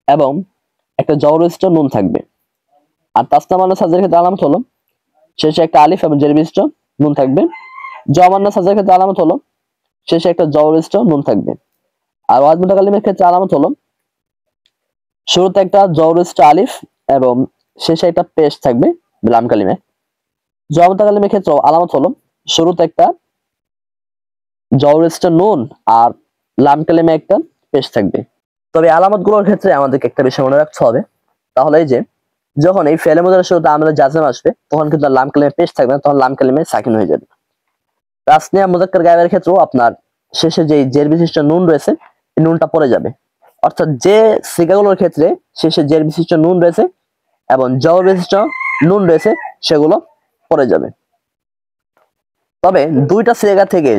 এবং একটা জবর বিশিষ্ট নুন থাকবে। আর তাসনিয়া মুআন্নাস হাজিরের ক্ষেত্রে আলামত হলো শেষে একটা আলিফ এবং জের বিশিষ্ট নুন থাকবে। জমা মুআন্নাস হাজিরের ক্ষেত্রে আলামত হলো শেষে একটা জবর বিশিষ্ট নুন থাকবে। আর ওয়াহিদ মুতাকাল্লিমের ক্ষেত্রে আলামত হলো শুরুতে একটা জবর বিশিষ্ট আলিফ এবং শেষে একটা পেশ থাকবে লাম কালিমে। জমা মুতাকাল্লিমের ক্ষেত্রে আলামত হলো শুরুতে একটা জবর বিশিষ্ট নুন আর লাম কালিমে একটা পেশ থাকবে। তবে আলামতগুলোর ক্ষেত্রে আমাদেরকে একটা বিষয় মনে রাখতে হবে, তাহলে এই যে যখন এই ফেলে মুজারের শুরুতে আমাদের জাজম আসবে তখন কিন্তু লাম কালিমে পেশ থাকবে না, তখন লাম কালিমে সাকিন হয়ে যাবে। তাসনিয়া মুযাক্কার গায়েবের ক্ষেত্রেও আপনার শেষে যে জের বিশিষ্ট নুন রয়েছে এই নুনটা পড়ে যাবে, অর্থাৎ যে সিগাগুলোর ক্ষেত্রে শেষে জের বিশিষ্ট নুন রয়েছে এবং জবর বিশিষ্ট নুন রয়েছে সেগুলো পড়ে যাবে। তবে দুইটা সিগা থেকে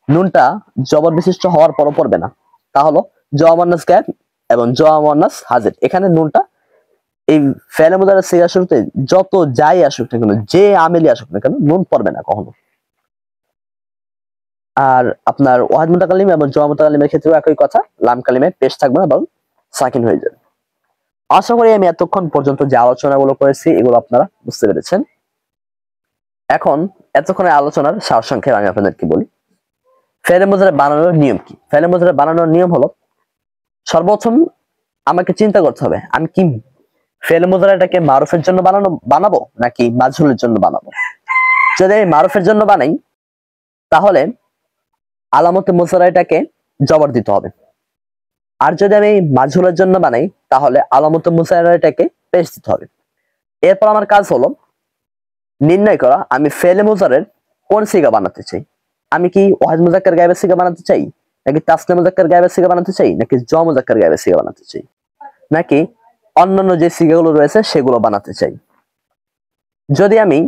নুনটা জবর বিশিষ্ট হওয়ার পরও পড়বে না, তা হলো জমা মুআন্নাস গায়েব এবং জমা মুআন্নাস হাজির। এখানে নুনটা এই ফেলে মুজারের সিগা শুরুতে যত যাই আসুক না কেন, যে আমেলি আসুক না কেন, নুন পড়বে না কখনো। আর আপনার ওয়াহিদ মুতাকাল্লিম এবং জমা মুতাকাল্লিমের ক্ষেত্রেও একই কথা, লাম কালিমে পেশ থাকবে না এবং সাকিন হয়ে যাবে। আশা করি আমি এতক্ষণ পর্যন্ত যে আলোচনাগুলো করেছি এগুলো আপনারা বুঝতে পেরেছেন। এখন এতক্ষণের আলোচনার সারসংক্ষেপ আমি আপনাদেরকে বলি। ফেলে মুজারে বানানোর নিয়ম কি? ফেলে মুজারে বানানোর নিয়ম হলো সর্বপ্রথম আমাকে চিন্তা করতে হবে আমি কি ফেলে মুজারাটাকে মারুফের জন্য বানাবো নাকি মাজহুলের জন্য বানাবো। যদি আমি মারুফের জন্য বানাই তাহলে আলামতে মুজারাটাকে জবর দিতে হবে, আর যদি আমি মাজহুলের জন্য বানাই তাহলে আলামতে মুজারাটাকে পেশ দিতে হবে। এরপর আমার কাজ হলো নির্ণয় করা আমি ফেলে মুজারের কোন সিগা বানাতে চাই। আমি কি ওয়াহিদ মুযাক্কার গায়েবের সিগা বানাতে চাই, নাকি তাসনিয়া মুযাক্কার গায়েবের সিগা বানাতে চাই, নাকি জমা মুযাক্কার গায়েবের সিগা বানাতে চাই, নাকি অন্যান্য যে সিগাগুলো রয়েছে সেগুলো বানাতে চাই। যদি আমি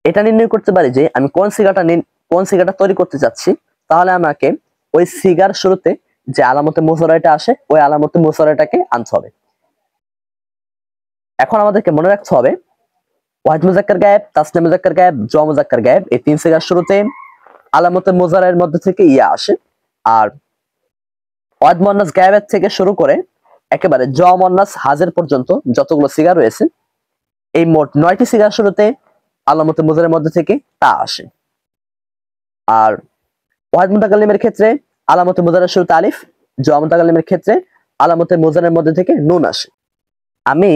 এটা নির্ণয় করতে পারি যে আমি কোন সিগাটা তৈরি করতে চাচ্ছি, তাহলে আমাকে ওই সিগার শুরুতে যে আলামতে মুজারাটা আসে ওই আলামতে মুজারাটাকে আনতে হবে। এখন আমাদেরকে মনে রাখতে হবে ওয়াহিদ মুযাক্কার গায়েব, তাসনিয়া মুযাক্কার গায়েব, জমা মুযাক্কার গায়েব এই তিন সিগার শুরুতে আলামতে মুজারার মধ্যে থেকে ইয়া আসে, আর ওয়াহিদ মুআন্নাস গায়েবের থেকে শুরু করে একেবারে জমা মুআন্নাস হাজির পর্যন্ত যতগুলো সিগা রয়েছে এই মোট 9টি সিগার শুরুতে আলামতে মুজারের মধ্যে থেকে তা আসে। আর ওয়াহিদ মুতাকাল্লিমের ক্ষেত্রে আলামতে মুজারের শুরুতে আলিফ, জমা মুতাকাল্লিমের ক্ষেত্রে আলামতে মুজারের মধ্যে থেকে নুন আসে। আমি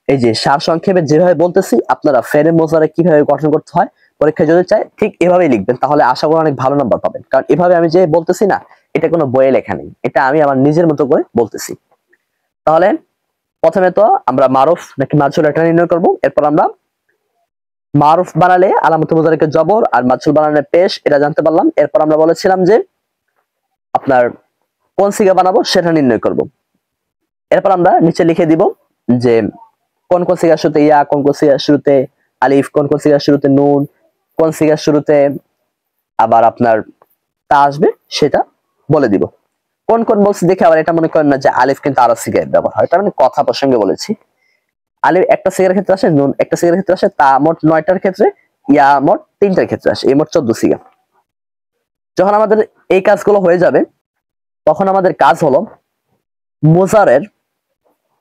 এই যে সার সংক্ষেপে যেভাবে বলতেছি আপনারা ফেলে মুজারে কিভাবে গঠন করতে হয় পরীক্ষায় যদি চাই ঠিক এভাবেই লিখবেন, তাহলে আশা করি অনেক ভালো নাম্বার পাবেন। কারণ এভাবে আমি যে বলতেছি না এটা কোনো বইয়ে লেখা নেই, এটা আমি আমার নিজের মতো করে বলতেছি। তাহলে প্রথমে তো আমরা মারুফ নাকি মাজহুল এটা নির্ণয় করব। এরপর আমরা মারুফ বানালে আলামতে মুজারাকে জবর আর মাজহুল বানালে পেশ এটা জানতে পারলাম। এরপর আমরা বলেছিলাম যে আপনার কোন সিগা বানাবো সেটা নির্ণয় করব। এরপর আমরা নিচে লিখে দিব যে কোন কোন সিগার শুরুতে ইয়া, কোন কোন সিগার শুরুতে আলিফ, কোন কোন সিগার শুরুতে নুন, কোন সিগার শুরুতে আবার আপনার তা আসবে সেটা বলে দিব। কোন কোন বলছি দেখে আবার এটা মনে করেন না যে আলিফ কিন্তু আরো সিগার ব্যবহার হয়, তার মানে কথা প্রসঙ্গে বলেছি। আলিফ একটা সিগার ক্ষেত্রে আসে, নুন একটা সিগার ক্ষেত্রে আসে, তা মোট 9টার ক্ষেত্রে, ইয়া মোট 3টার ক্ষেত্রে আসে, এই মোট 14 সিগা। যখন আমাদের এই কাজগুলো হয়ে যাবে তখন আমাদের কাজ হলো মুজারের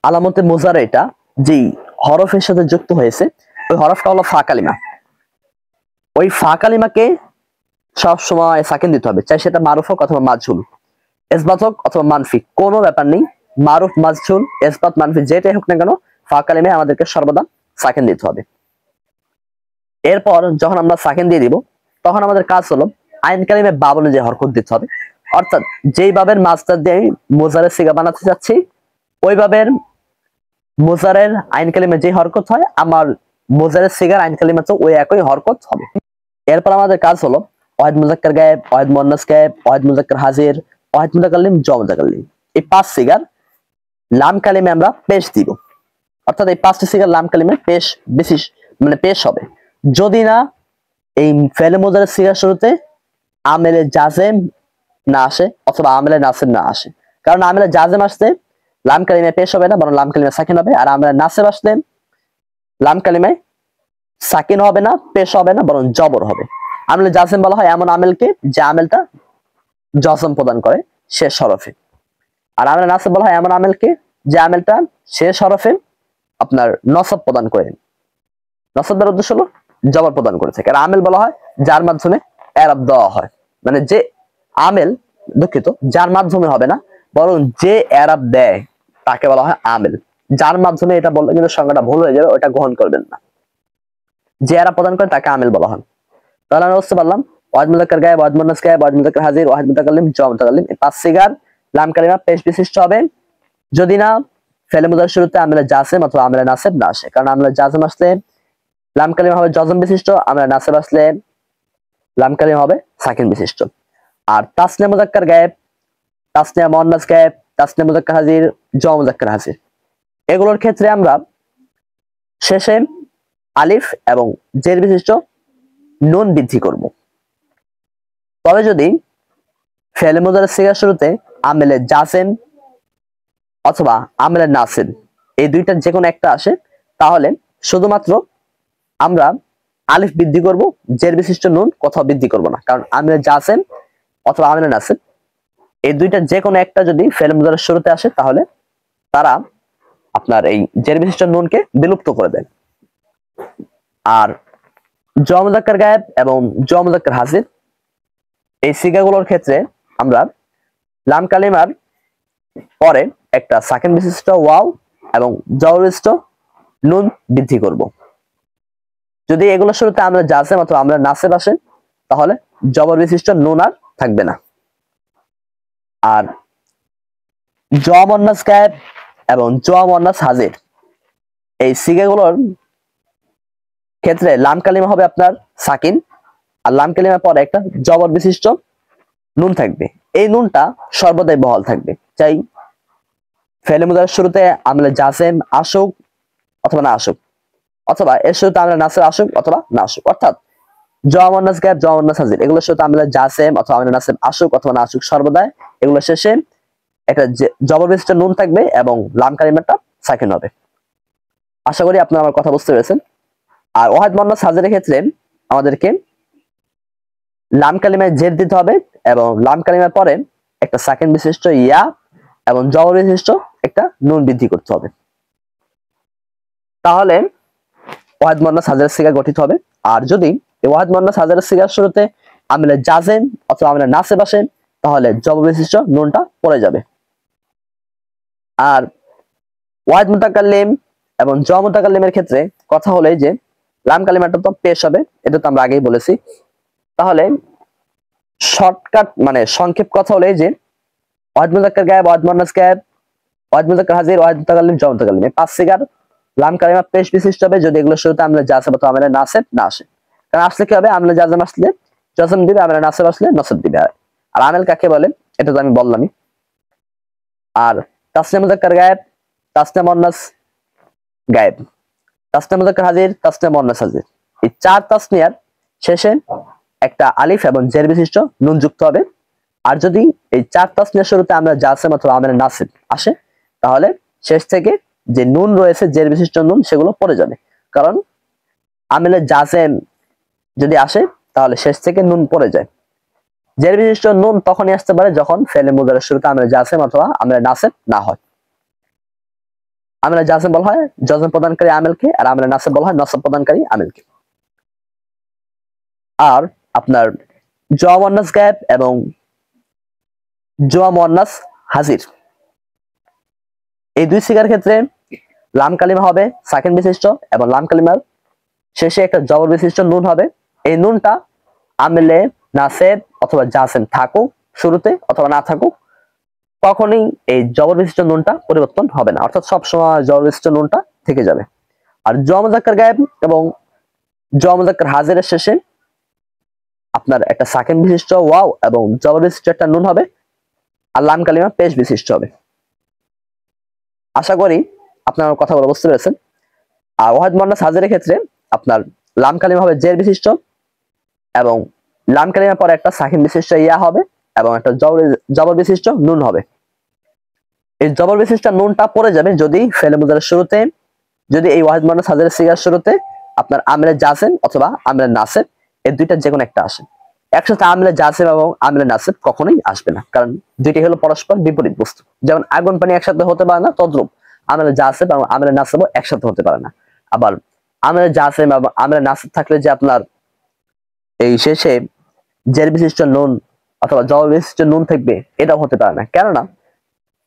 আলামতে মুজারে এটা যেই হরফের সাথে যুক্ত হয়েছে ওই হরফটা হলো ফা কালিমা। ওই ফা কালিমাকে সবসময় সাকিন দিতে হবে, চাই সেটা মারুফ হোক অথবা মাজহুল, ইসবাত হোক অথবা মানফি, কোনো ব্যাপার নেই। মারুফ, মাজহুল, ইসবাত, মানফি যেটাই হোক না কেন ফা কালিমায় আমাদেরকে সর্বদা সাকিন দিতে হবে। এরপর যখন আমরা সাকিন দিয়ে দিব তখন আমাদের কাজ হলো আইন কালিমে বাব অনুযায়ী হরকত দিতে হবে, অর্থাৎ যেই বাবের মাস্টার দিয়ে মুজারের সিগা বানাতে চাচ্ছি ওই বাবের মুজারের আইন কালিমে যে হরকত হয় আমার মুজারের সিগার আইন কালিমা তো ওই একই হরকত হবে। এরপর আমাদের কাজ হলো ওয়াহিদ মুযাক্কার গায়েব, ওয়াহিদ মুআন্নাস গায়েব, ওয়াহিদ মুযাক্কার হাজির, ওয়াহিদ মুতাকাল্লিম, জমা মুতাকাল্লিম এই 5 সিগার লাম কালিমে আমরা পেশ দিব, অর্থাৎ এই 5টি সিগার লাম কালিমে পেশ বিশেষ মানে পেশ হবে। যদি না এই ফেলে মুজারের সিগার শুরুতে আমেলে জাজেম না আসে অথবা আমেলে নাসিব না আসে। কারণ আমেলে জাজেম আসলে লাম কালিমায় পেশ হবে না, বরং লাম কালিমায় সাকিন হবে। আর আমেলে নাসিব আসলে লাম কালিমায় সাকিন হবে না, পেশ হবে না, বরং জবর হবে। আমেলে জাজেম বলা হয় এমন আমেলকে যে আমেলটা জজম প্রদান করে শেষ হরফে। আর আমেলে নাসিব বলা হয় এমন আমেলকে যে আমেলটা শেষ হরফে আপনার নসব প্রদান করে। নসবের উদ্দেশ্য হলো জবর প্রদান করে থাকে। আর আমেল বলা হয় যার মাধ্যমে এরাব দেওয়া হয়, মানে যে আমেল, দুঃখিত, যার মাধ্যমে হবে না, বরং যে এরাব দেয় তাকে বলা হয় আমেল। যার মাধ্যমে এটা বললে কিন্তু সংজ্ঞাটা ভুল হয়ে যাবে, ওটা গ্রহণ করবেন না। যে এরাব প্রদান করে তাকে আমেল বলা হয়। তাহলে আমরা বুঝতে পারলাম ওয়াহিদ মুযাক্কার গায়েব, ওয়াহিদ মুয়ান্নাস গায়েব, ওয়াহিদ মুযাক্কার হাজির, ওয়াহিদ মুতাকাল্লিম, জমা মুতাকাল্লিম, এই 5 সিগার লাম কালিমা পেশ বিশিষ্ট হবে যদি না ফেলে মুদার শুরুতে আমেলে জাসিম অথবা আমেলে নাসিব না আসে। কারণ আমেলে জাসিম আসলে লাম কালিমা হবে জজম বিশিষ্ট, আমেলে নাসিব আসলে লাম কালিমা হবে সাকিন বিশিষ্ট। আর তাসনিয়া মুযাক্কার গায়েব, তাসনিয়া মুয়ান্নাস গায়েব, তাসনিয়া মুযাক্কার হাজির, জমা মুযাক্কার হাজির, এগুলোর ক্ষেত্রে আমরা শেষে আলিফ এবং জের বিশিষ্ট নুন বৃদ্ধি করব। তবে যদি ফেলে মুদারের সিগার শুরুতে আমেলে জাসিম অথবা আমেলে নাসিব এই দুইটার যে কোনো একটা আসে, তাহলে শুধুমাত্র আমরা আলিফ বৃদ্ধি করব, জের বিশিষ্ট নুন কোথাও বৃদ্ধি করব না। কারণ আমেলে জাসিম অথবা আমেলে নাসিব এই দুইটার যে কোনো একটা যদি ফেলে মুদারের শুরুতে আসে, তাহলে তারা আপনার এই জের বিশিষ্ট নুনকে বিলুপ্ত করে দেন। আর জমা মুযাক্কার গায়েব এবং জমা মুযাক্কার হাজির এই সিগাগুলোর ক্ষেত্রে আমরা লাম কালিমার পরে একটা সাকিন বিশিষ্ট ওয়াও এবং জবর বিশিষ্ট নুন বৃদ্ধি করব। যদি এগুলোর শুরুতে আমরা জাসিম অথবা আমরা নাসিব আসে, তাহলে জবর বিশিষ্ট নুন আর থাকবে না। আর জওয়া মুয়ান্নাস গায়েব এবং জওয়া মুয়ান্নাস হাজির এই সিগাগুলোর ক্ষেত্রে লাম কালিমা হবে আপনার সাকিন, আর লাম কালিমার পরে একটা জবর বিশিষ্ট নুন থাকবে। এই নুনটা সর্বদাই বহাল থাকবে, চাই ফেলে মুদারের শুরুতে আমেলে জাসিম আসুক অথবা না আসুক, অথবা এর শুরুতে আমেলে নাসিব আসুক অথবা না আসুক। অর্থাৎ জওয়া মুয়ান্নাস গায়েব, জওয়া মুয়ান্নাস হাজির এগুলোর শুরুতে আমেলে জাসিম অথবা আমেলে নাসিব আসুক অথবা না আসুক, সর্বদাই এগুলো শেষে একটা জবর বিশিষ্ট নুন থাকবে এবং লাম কালিমাটা সাকিন হবে। আশা করি আপনারা আমার কথা বুঝতে পেরেছেন। আর ওয়াহিদ মুয়ান্নাস হাজিরের ক্ষেত্রে আমাদেরকে লাম কালিমায় জের দিতে হবে এবং লাম কালিমার পরে একটা সাকিন বিশিষ্ট ইয়া এবং জবর বিশিষ্ট একটা নুন বৃদ্ধি করতে হবে। তাহলে ওয়াহিদ মুয়ান্নাস হাজিরের সিগা গঠিত হবে। আর যদি ওয়াহিদ মুয়ান্নাস হাজিরের সিগার শুরুতে আমেলে জাসিম অথবা আমেলে নাসিব আসে, তাহলে জবর বিশিষ্ট নুনটা পড়ে যাবে। আর ওয়াহিদ মুতাকাল্লিম এবং জওয়া মুতাকাল্লিমের ক্ষেত্রে কথা হলো যে লাম কালিমাটা তো পেশ হবে, এটা তো আমরা আগেই বলেছি। তাহলে শর্টকাট মানে সংক্ষেপ কথা হলো যে ওয়াহিদ মুযাক্কার গায়েব, ওয়াহিদ মুয়ান্নাস গায়েব, ওয়াহিদ মুযাক্কার হাজির, ওয়াহিদ মুতাকাল্লিম, জওয়া মুতাকাল্লিম এই 5 সিগার লাম কালিমা পেশ বিশিষ্ট হবে যদি এগুলোর শুরুতে আমেলে জাসিম অথবা আমেলে নাসিব না আসে। কারণ আসলে কি হবে, আমেলে জাসিম আসলে জজম দিবে, আমেলে নাসিব আসলে নসব দিবে। আর আমেল কাকে বলে এটা তো আমি বললামই। আর তাসনিয়া মুযাক্কার গায়েব, তাসনিয়া মুয়ান্নাস গায়েব, তাসনিয়া মুযাক্কার হাজির, তাসনিয়া মুয়ান্নাস হাজির এই 4 তাসনিয়ার শেষে একটা আলিফ এবং জের বিশিষ্ট নুন যুক্ত হবে। আর যদি এই 4 তাসনিয়ার শুরুতে আমরা জাসিম অথবা আমেলে নাসিব আসে, তাহলে শেষ থেকে যে নুন রয়েছে জের বিশিষ্ট নুন সেগুলো পড়ে যাবে। কারণ আমেলে জাসিম যদি আসে তাহলে শেষ থেকে নুন পড়ে যায়। জের বিশিষ্ট নুন তখনই আসতে পারে যখন ফেলে মুদারের শুরুতে আমেলে জাসিম অথবা আমেলে নাসিব না হয়। আমেলে জাসিম বলা হয় জজম প্রদানকারী আমেলকে, আর আমেলে নাসিব বলা হয় নসব প্রদানকারী আমেলকে। আর আপনার জওয়া মুয়ান্নাস গায়েব এবং জওয়া মুয়ান্নাস হাজির এই দুই সিগার ক্ষেত্রে লাম কালিমা হবে সাকিন বিশিষ্ট এবং লাম কালিমার শেষে একটা জবর বিশিষ্ট নুন হবে। এই নুনটা আমেলে নাসিব অথবা জাসিম থাকুক শুরুতে অথবা না থাকুক, কখনোই এই জবর বিশিষ্ট নুনটা পরিবর্তন হবে না, অর্থাৎ সবসময় জবর বিশিষ্ট নুনটা থেকে যাবে। আর জওয়া মুযাক্কার গায়েব এবং জওয়া মুযাক্কার হাজিরের শেষে আপনার একটা সাকিন বিশিষ্ট ওয়াও এবং জবর বিশিষ্ট একটা নুন হবে, আর লাম কালিমা পেশ বিশিষ্ট হবে। আশা করি আপনার কথাগুলো বুঝতে পেরেছেন। আর ওয়াহিদ মুয়ান্নাস হাজিরের ক্ষেত্রে আপনার লাম কালিমা হবে জের বিশিষ্ট এবং লাম কালিমার পরে একটা সাকিন বিশিষ্ট ইয়া হবে এবং একটা জবর বিশিষ্ট নুন হবে। এই জবর বিশিষ্ট নুনটা পড়ে যাবে যদি ফেলে মুজারের শুরুতে, যদি এই ওয়াহিদ মুয়ান্নাস হাজিরের সিগার শুরুতে আপনার আমিরে জাসিম অথবা আমিরে নাসিব এই দুইটা যে কোনো একটা আসে। একসাথে আমিরে জাসিম এবং আমিরে নাসিব কখনোই আসবে না, কারণ দুইটি হলো পরস্পর বিপরীত বস্তু। যেমন আগুন পানি একসাথে হতে পারে না, তদ্রূপ আমিরে জাসিম এবং আমিরে নাসিবও একসাথে হতে পারে না। আবার আমিরে জাসিম এবং আমিরে নাসিব থাকলে যে আপনার এই শেষে জের বিশিষ্ট নুন অথবা জবর বিশিষ্ট নুন থাকবে, এটাও হতে পারে না। কেননা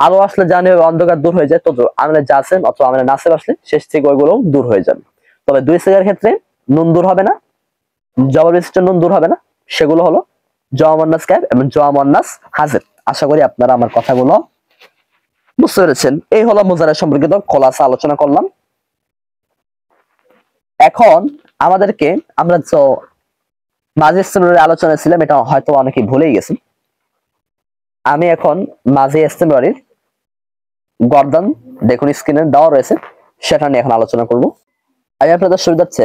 আলো আসলে জানি অন্ধকার দূর হয়ে যায়, তদ্রূপ আমিরে জাসিম অথবা আমিরে নাসিব আসলে শেষ থেকে ওইগুলো দূর হয়ে যাবে। তবে দুই সিগার ক্ষেত্রে নুন দূর হবে না, জবর বিশিষ্ট নুন দূর হবে না, সেগুলো হলো জওয়া মুয়ান্নাস গায়েব এবং জওয়া মুয়ান্নাস হাজির। আশা করি আপনারা আমার কথাগুলো বুঝতে পেরেছেন। এই হলো মুজারের সম্পর্কিত খোলাসা আলোচনা করলাম। এখন আমাদেরকে আমরা তো মাঝি ইস্তেমরারির আলোচনা ছিলাম, এটা হয়তো অনেকেই ভুলেই গেছেন। আমি এখন মাঝি ইস্তেমরারির গর্দান দেখুন স্ক্রিনে দেওয়া রয়েছে, সেটা নিয়ে এখন আলোচনা করব। আমি আপনাদের সুবিধার্থে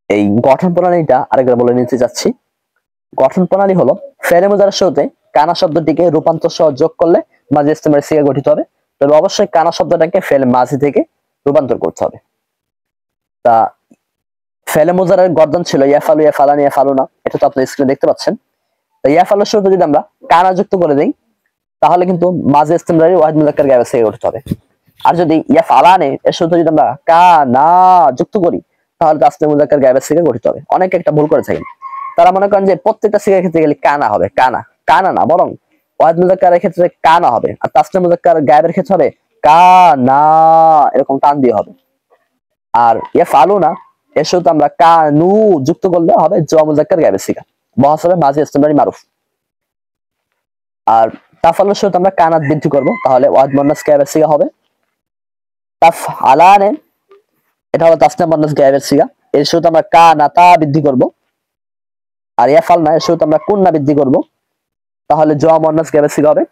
এই গঠন প্রণালীটা আরেকবার বলে নিতে যাচ্ছি। গঠন প্রণালী হলো ফেলে মুজারের শুরুতে কানা শব্দটিকে রূপান্তর সহ যোগ করলে মাঝি ইস্তেমরারি সিগা গঠিত হবে। তবে অবশ্যই কানা শব্দটাকে ফেলে মাঝি থেকে রূপান্তর করতে হবে। তা ফেলে মুজারের গর্দন ছিল ইয়াফালু, ইয়াফালানি, ইয়াফালুনা, এটা তো আপনারা স্ক্রিনে দেখতে পাচ্ছেন। তো ইয়াফালুর শুরুতে যদি আমরা কানা যুক্ত করে দেই তাহলে কিন্তু মাঝি ইস্তেমরারি ওয়াহিদ মুযাক্কার গায়েবের সিগা গঠিত হবে। আর যদি ইয়াফালানে এর শুরুতে যদি আমরা কানা যুক্ত করি তাহলে তাসনিয়া মুযাক্কার গায়েবের সিগা গঠিত হবে। অনেকে একটা ভুল করে থাকেন, তারা মনে করেন যে প্রত্যেকটা সিগার ক্ষেত্রে গেলে কানা হবে। কানা কানা না, বরং ওয়াহিদ মুযাক্কারের ক্ষেত্রে কানা হবে, আর তাসনিয়া মুযাক্কার গায়েবের ক্ষেত্রে হবে কানা, এরকম টান দিয়ে হবে। আর ইয়াফালুনা এর শুরুতে আমরা কানু যুক্ত করলে হবে জওয়া মুযাক্কার গায়েবের সিগা, বহাস হবে মাঝি ইস্তেমরারি মারুফ। আর তাফালুর শুরুতে আমরা কানাত বৃদ্ধি করব, তাহলে ওয়াহিদ মুয়ান্নাস গায়েবের সিগা হবে। তাফআলানে এটা হলো তাসনিয়া মুয়ান্নাস গায়েবের সিগা, এর শুরুতে আমরা কানাতা বৃদ্ধি করব। আর ইয়াফালনা এর শুরুতে আমরা কুন্না বৃদ্ধি করব, তাহলে জওয়া মুয়ান্নাস গায়েবের সিগা হবে।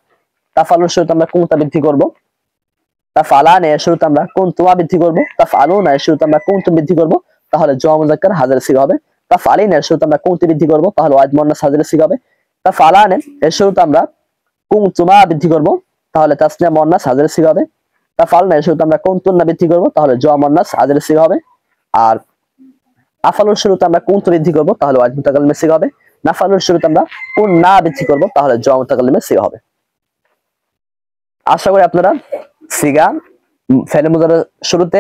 তাফালুর শুরুতে আমরা কুনতা বৃদ্ধি করব। তাফআলানে এর শুরুতে আমরা কুনতুমা বৃদ্ধি করব। তাফআলুনা এর শুরুতে আমরা কুনতুম বৃদ্ধি করব, তাহলে জওয়া মুযাক্কার হাজিরের সিগা হবে। তাফআলিন এর শুরুতে আমরা কুনতি বৃদ্ধি করব, তাহলে ওয়াহিদ মুয়ান্নাস হাজিরের সিগা হবে। তাফআলানে এর শুরুতে আমরা কুনতুমা বৃদ্ধি করব, তাহলে তাসনিয়া মুয়ান্নাস হাজিরের সিগা হবে। তাফআলনা এর শুরুতে আমরা কুনতুন্না বৃদ্ধি করব, তাহলে জওয়া মুয়ান্নাস হাজিরের সিগা হবে। আর আফালুর শুরুতে আমরা কুনতু বৃদ্ধি করব, তাহলে ওয়াহিদ মুতাকাল্লিমের সিগা হবে। নাফালুর শুরুতে আমরা কুননা বৃদ্ধি করব, তাহলে জওয়া মুতাকাল্লিমের সিগা হবে। আশা করি আপনারা সিগা ফেলে মুজারের শুরুতে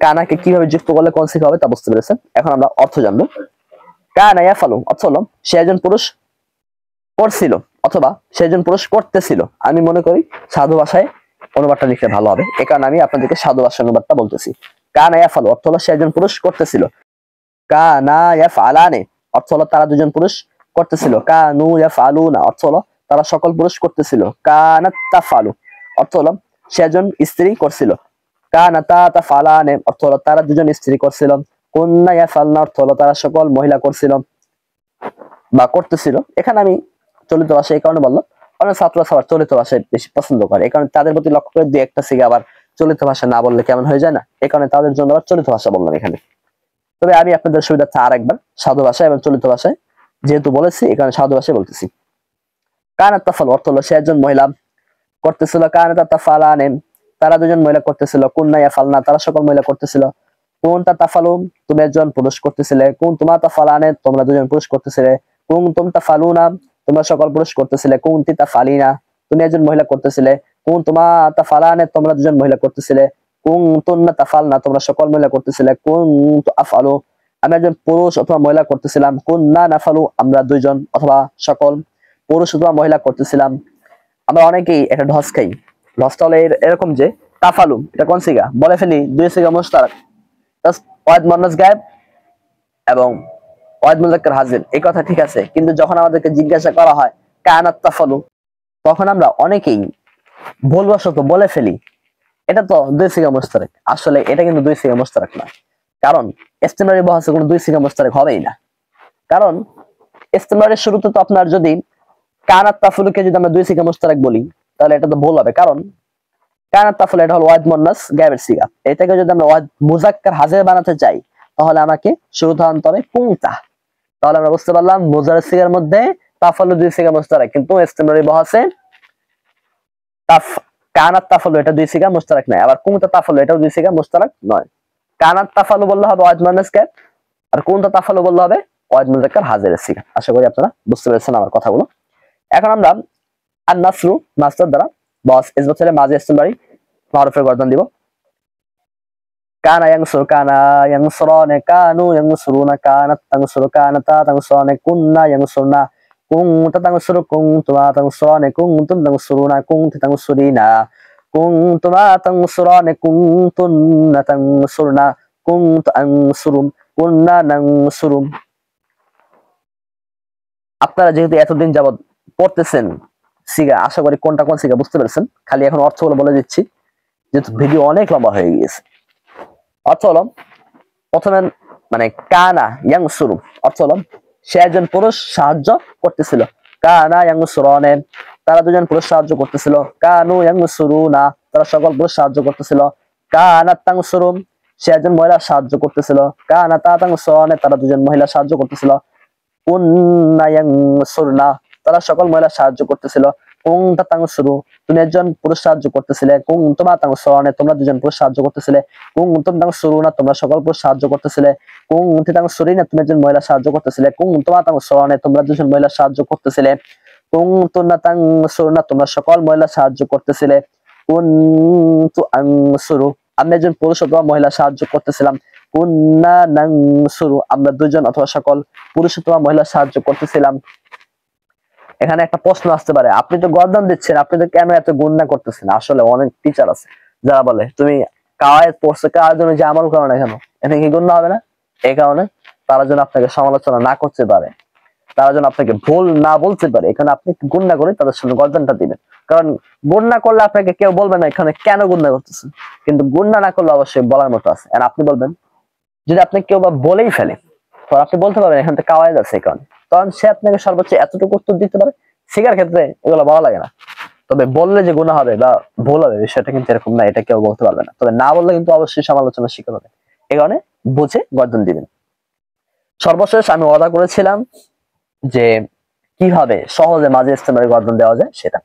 কানাকে কিভাবে যুক্ত করলে কোন সিগা হবে তা বুঝতে পেরেছেন। এখন আমরা অর্থ জানবো। কানা ইয়াফালু অর্থ হলো সে একজন পুরুষ করছিল অথবা সে একজন পুরুষ করতেছিল। আমি মনে করি সাধু ভাষায় অনুবাদটা লিখলে ভালো হবে, এই কারণে আমি আপনাদেরকে সাধু ভাষায় অনুবাদটা বলতেছি। কানা ইয়াফালু অর্থ হলো সে একজন পুরুষ করতেছিল। কানা ইয়াফআলানে অর্থ হলো তারা দুজন পুরুষ করতেছিল। কানু ইয়াফআলুনা অর্থ হলো তারা সকল পুরুষ করতেছিল। কানাত তাফআলু অর্থ হলো সে একজন স্ত্রী করছিল। কানাতা তাফআলানে অর্থ হলো তারা দুজন স্ত্রী করছিল। কুন্না ইয়াফআলনা অর্থ হলো তারা সকল মহিলা করছিল বা করতেছিল। এখানে আমি চলিত ভাষা এই কারণে বললাম, অনেক ছাত্ররা সবার চলিত ভাষায় বেশি পছন্দ করে, এই কারণে তাদের প্রতি লক্ষ্য করে দুই একটা সিগা আবার চলিত ভাষা না বললে কেমন হয়ে যায় না, এই কারণে তাদের জন্য আবার চলিত ভাষা বললাম এখানে। তবে আমি আপনাদের সুবিধার্থে আর একবার সাধু ভাষা এবং চলিত ভাষায় যেহেতু বলেছি এই কারণে সাধু ভাষায় বলতেছি। কানাত তাফআলু অর্থ হলো সে একজন মহিলা করতেছিল। কানাতা তাফআলানে তারা দুজন মহিলা করতেছিল। কুন্না ইয়াফআলনা তারা সকল মহিলা করতেছিল। কুনতা তাফআলু তুমি একজন পুরুষ করতেছিলে। কুনতুমা তাফআলানে তোমরা দুজন পুরুষ করতেছিলে। কুনতুম তাফআলুনা তোমরা সকল পুরুষ করতেছিলে। কুনতি তাফআলিনা তুমি একজন মহিলা করতেছিলে। কুনতুমা তাফআলানে তোমরা দুজন মহিলা করতেছিলে। কুনতুন্না তাফআলনা তোমরা সকল মহিলা করতেছিলে। কুনতু আফআলু আমি একজন পুরুষ অথবা মহিলা করতেছিলাম। কুননা নাফআলু আমরা দুইজন অথবা সকল পুরুষ অথবা মহিলা করতেছিলাম। আমরা অনেকেই একটা ঢস খাই, ঢসটা হলো এরকম যে তাফআলু এটা কোন সিগা বলে ফেলি, দুই সিগা মুশতারাক ওয়াহিদ মুয়ান্নাস গায়েব এবং ওয়াহিদ মুযাক্কার হাজির, এই কথা ঠিক আছে। কিন্তু যখন আমাদেরকে জিজ্ঞাসা করা হয় কানাত তাফআলু তখন আমরা অনেকেই ভুলবশত বলে ফেলি এটা তো দুই সিগা মুশতারাক। আসলে এটা কিন্তু দুই সিগা মুশতারাক না, কারণ ইস্তেমরারি বহাসে কোনো দুই সিগা মুশতারাক হবেই না। কারণ ইস্তেমরারের শুরুতে তো আপনার যদি কানাত তাফআলুকে যদি আমরা দুই সিগা মুশতারাক বলি তাহলে এটা তো ভুল হবে, কারণ কানাত তাফআলু এটা হলো ওয়াহিদ মুয়ান্নাস গায়েবের সিগা। এটাকে যদি আমরা ওয়াহিদ মুযাক্কার হাজির বানাতে চাই তাহলে আমাকে শুরুতে আনতে হবে কুনতা। তাহলে আমরা বুঝতে পারলাম মুজারের সিগার মধ্যে তাফালু দুই সিগা মুশতারাক, কিন্তু ইস্তেমরারি বহাসে কানাত তাফালু এটা দুই সিগা মুশতারাক নয়, আবার কুনতা তাফালু এটাও দুই সিগা মুশতারাক নয়। কানাত তাফালু বললে হবে ওয়াহিদ মুয়ান্নাস কে, আর কুনতা তাফালু বললে হবে ওয়াহিদ মুযাক্কার হাজিরের সিগা। আশা করি আপনারা বুঝতে পেরেছেন আমার কথাগুলো। এখন আমরা আর নাসরু মাস্টার দ্বারা বস ইসবাত ছেলে মাঝি ইস্তেমরারি মারুফের গর্দন দিব। কানা ইয়ানসুর কানা ইয়ানসুরানে কানু ইয়ানসুরুনা কানাত তানসুরু কানাতা তানসুরানে কুননা ইয়ানসুরনা কুনতা তানসুরু কুনতুমা তানসুরানে কুনতুম তানসুরুনা কুনতি তানসুরিনা কুনতুমা তানসুরানে কুনতুন্না তানসুরনা কুনতু আনসুরুম কুননা নানসুরুম। আপনারা যেহেতু এতদিন যাবত পড়তেছেন সিগা, আশা করি কোনটা কোন সিগা বুঝতে পেরেছেন। খালি এখন অর্থগুলো বলে দিচ্ছি, যেহেতু ভিডিও অনেক লম্বা হয়ে গিয়েছে। অর্থ হলো প্রথমে মানে কানা ইয়ানসুরু, অর্থ হলো সে একজন পুরুষ সাহায্য করতেছিল। কানা ইয়ানসুরানে তারা দুজন পুরুষ সাহায্য করতেছিল। কানু ইয়ানসুরুনা তারা সকল পুরুষ সাহায্য করতেছিল। কানাত তানসুরুম সে একজন মহিলা সাহায্য করতেছিল। কানাতা তানসুরানে তারা দুজন মহিলা সাহায্য করতেছিল। কুননা ইয়ানসুরনা তারা সকল মহিলা সাহায্য করতেছিল। কুনতা তানসুরু তুমি একজন পুরুষ সাহায্য করতেছিলে। কুনতুমা তানসুরানে তোমরা দুজন পুরুষ সাহায্য করতেছিলে। কুনতুম তানসুরুনা তোমরা সকল পুরুষ সাহায্য করতেছিলে। কুনতি তানসুরিনা তুমি একজন মহিলা সাহায্য করতেছিলে। কুনতুমা তানসুরানে তোমরা দুজন মহিলা সাহায্য করতেছিলে। কুনতুন্না তানসুরুনা তোমরা সকল মহিলা সাহায্য করতেছিলে। কুনতু আনসুরু আমি একজন পুরুষ অথবা মহিলা সাহায্য করতেছিলাম। কুননা নানসুরু আমরা দুজন অথবা সকল পুরুষ অথবা মহিলা সাহায্য করতেছিলাম। এখানে একটা প্রশ্ন আসতে পারে, আপনি তো গর্দন দিচ্ছেন, আপনি তো কেন এত গুণনা করতেছেন? আসলে অনেক টিচার আছে যারা বলে তুমি কাওয়ায়েদ পড়ছো, কার জন্য যে আমল করো না কেন, এটা কি গুণনা হবে না? এই কারণে তারা যেন আপনাকে সমালোচনা না করতে পারে, তারা যেন আপনাকে ভুল না বলতে পারে, এখানে আপনি গুণনা করে তাদের সামনে গর্দনটা দিবেন। কারণ গুণনা করলে আপনাকে কেউ বলবে না এখানে কেন গুণনা করতেছেন, কিন্তু গুণনা না করলে অবশ্যই বলার মতো আছে। আর আপনি বলবেন, যদি আপনি কেউ বা বলেই ফেলে তো আপনি বলতে পারবেন এখানে তো কাওয়ায়েদ আছে, কারণ তখন সে আপনাকে সর্বোচ্চ এতটুকু উত্তর দিতে পারে। শিকার ক্ষেত্রে এগুলো বলা লাগে না, তবে বললে যে গুনাহ হবে বা ভুল হবে বিষয়টা কিন্তু এরকম না, এটা কেউ বলতে পারবে না। তবে না বললে কিন্তু অবশ্যই সমালোচনার শিকার হবে, এই কারণে বুঝে গর্দন দিবেন। সর্বশেষ আমি ওয়াদা করেছিলাম যে কিভাবে সহজে মাঝে ইস্তেমারে গর্দন দেওয়া যায় সেটা।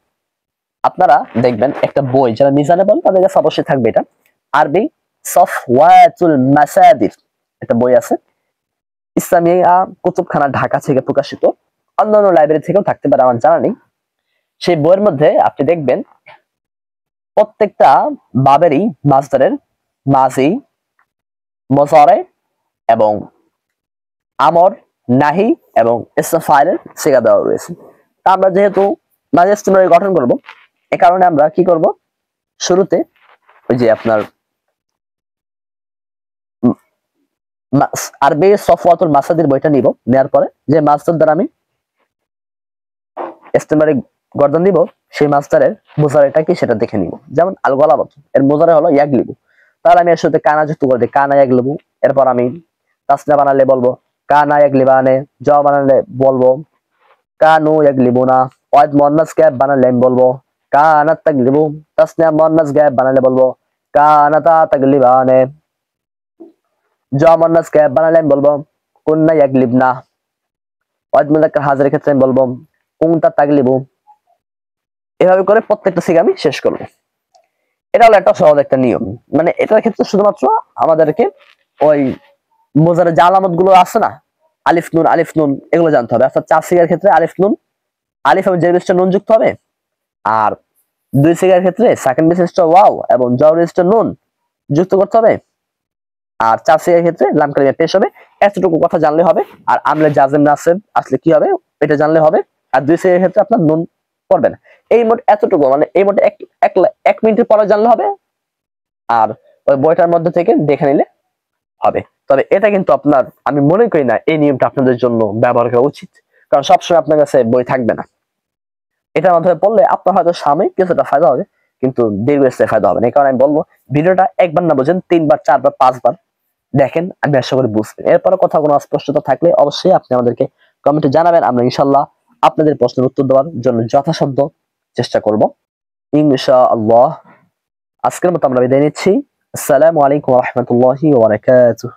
আপনারা দেখবেন একটা বই, যারা মিজানে বলেন তাদের কাছে অবশ্যই থাকবে, এটা আরবি সফওয়াতুল মাসাদির একটা বই আছে, ইসলামিয়া কুতুবখানা ঢাকা থেকে প্রকাশিত, অন্যান্য লাইব্রেরি থেকেও থাকতে পারে আমার জানা নেই। সেই বইয়ের মধ্যে আপনি দেখবেন প্রত্যেকটা বাবেরই মাসদারের মাজি, মুজারে এবং আমর, নাহি এবং ইসম ফাইলের সিগা দেওয়া রয়েছে। তা আমরা যেহেতু মাজি ইস্তেমরারি গঠন করব, এ কারণে আমরা কি করব, শুরুতে ওই যে আপনার আরবি সফওয়াতুল মাসাদির বইটা নিব, নেওয়ার পরে যে মাসদার দ্বারা আমি ইস্তেমরারি গর্দন দিব সেই মাসদারের মুজারেটা কি সেটা দেখে নিব। যেমন আল গলাবাত এর মুজারে হলো ইয়াগলিবু, তাহলে আমি এর সাথে কানা যুক্ত করে দিই, কানা ইয়াগলিবু। এরপর আমি তাসনিয়া বানালে বলবো কানা ইয়াগলিবানে, জ বানালে বলবো কানু ইয়াগলিবুনা, ওয়াহিদ মুয়ান্নাস গায়েব বানালে আমি বলবো কানাত তাগলিবু, তাসনিয়া মুয়ান্নাস গায়েব বানালে বলবো কানাতা তাগলিবানে, জ মুয়ান্নাস গায়েব বানালে আমি বলবো কুননা ইয়াগলিবনা, ওয়াহিদ মুযাক্কার হাজিরের ক্ষেত্রে আমি বলবো কুনতা তাগলিবু। এভাবে করে প্রত্যেকটা সিগা আমি শেষ করবো। এটা হলো একটা সহজ একটা নিয়ম, মানে এটার ক্ষেত্রে শুধুমাত্র আমাদেরকে ওই মুজারের যে আলামত গুলো আছে না, আলিফ নুন এগুলো জানতে হবে। অর্থাৎ 4 সিগার ক্ষেত্রে আলিফ নুন, আলিফ এবং জের বিশিষ্ট নুন যুক্ত হবে, আর 2 সিগার ক্ষেত্রে সাকিন বিশিষ্ট ওয়াও এবং জ বিশিষ্ট নুন যুক্ত করতে হবে, আর 4 সিগার ক্ষেত্রে লাম কালিমা পেশ হবে। এতটুকু কথা জানলে হবে। আর আমলে জাজিম নাসিব আসলে কি হবে এটা জানলে হবে। আর 2 সিগার ক্ষেত্রে আপনার নুন পড়বে না। এই মোট এতটুকু, মানে এই মোট এক মিনিটের পরে জানলে হবে, আর ওই বইটার মধ্যে থেকে দেখে নিলে হবে। তবে এটা কিন্তু আপনার, আমি মনে করি না এই নিয়মটা আপনাদের জন্য ব্যবহার করা উচিত, কারণ সবসময় আপনার কাছে বই থাকবে না। এটার মাধ্যমে পড়লে আপনার হয়তো সাময়িক কিছুটা ফায়দা হবে, কিন্তু দীর্ঘস্থায়ী ফায়দা হবে না। এই কারণে আমি বলবো ভিডিওটা একবার না বোঝেন 3 বার 4 বার 5 বার দেখেন, আমি আশা করি বুঝবেন। এরপরে কথা কোনো অস্পষ্টতা থাকলে অবশ্যই আপনি আমাদেরকে কমেন্টে জানাবেন, আমরা ইনশাল্লাহ আপনাদের প্রশ্নের উত্তর দেওয়ার জন্য যথাসাধ্য চেষ্টা করব ইনশাআল্লাহ। আজকের মতো আমরা বিদায় নিচ্ছি। আসসালামু আলাইকুম ওয়া রাহমাতুল্লাহি ওয়া বারাকাতুহু।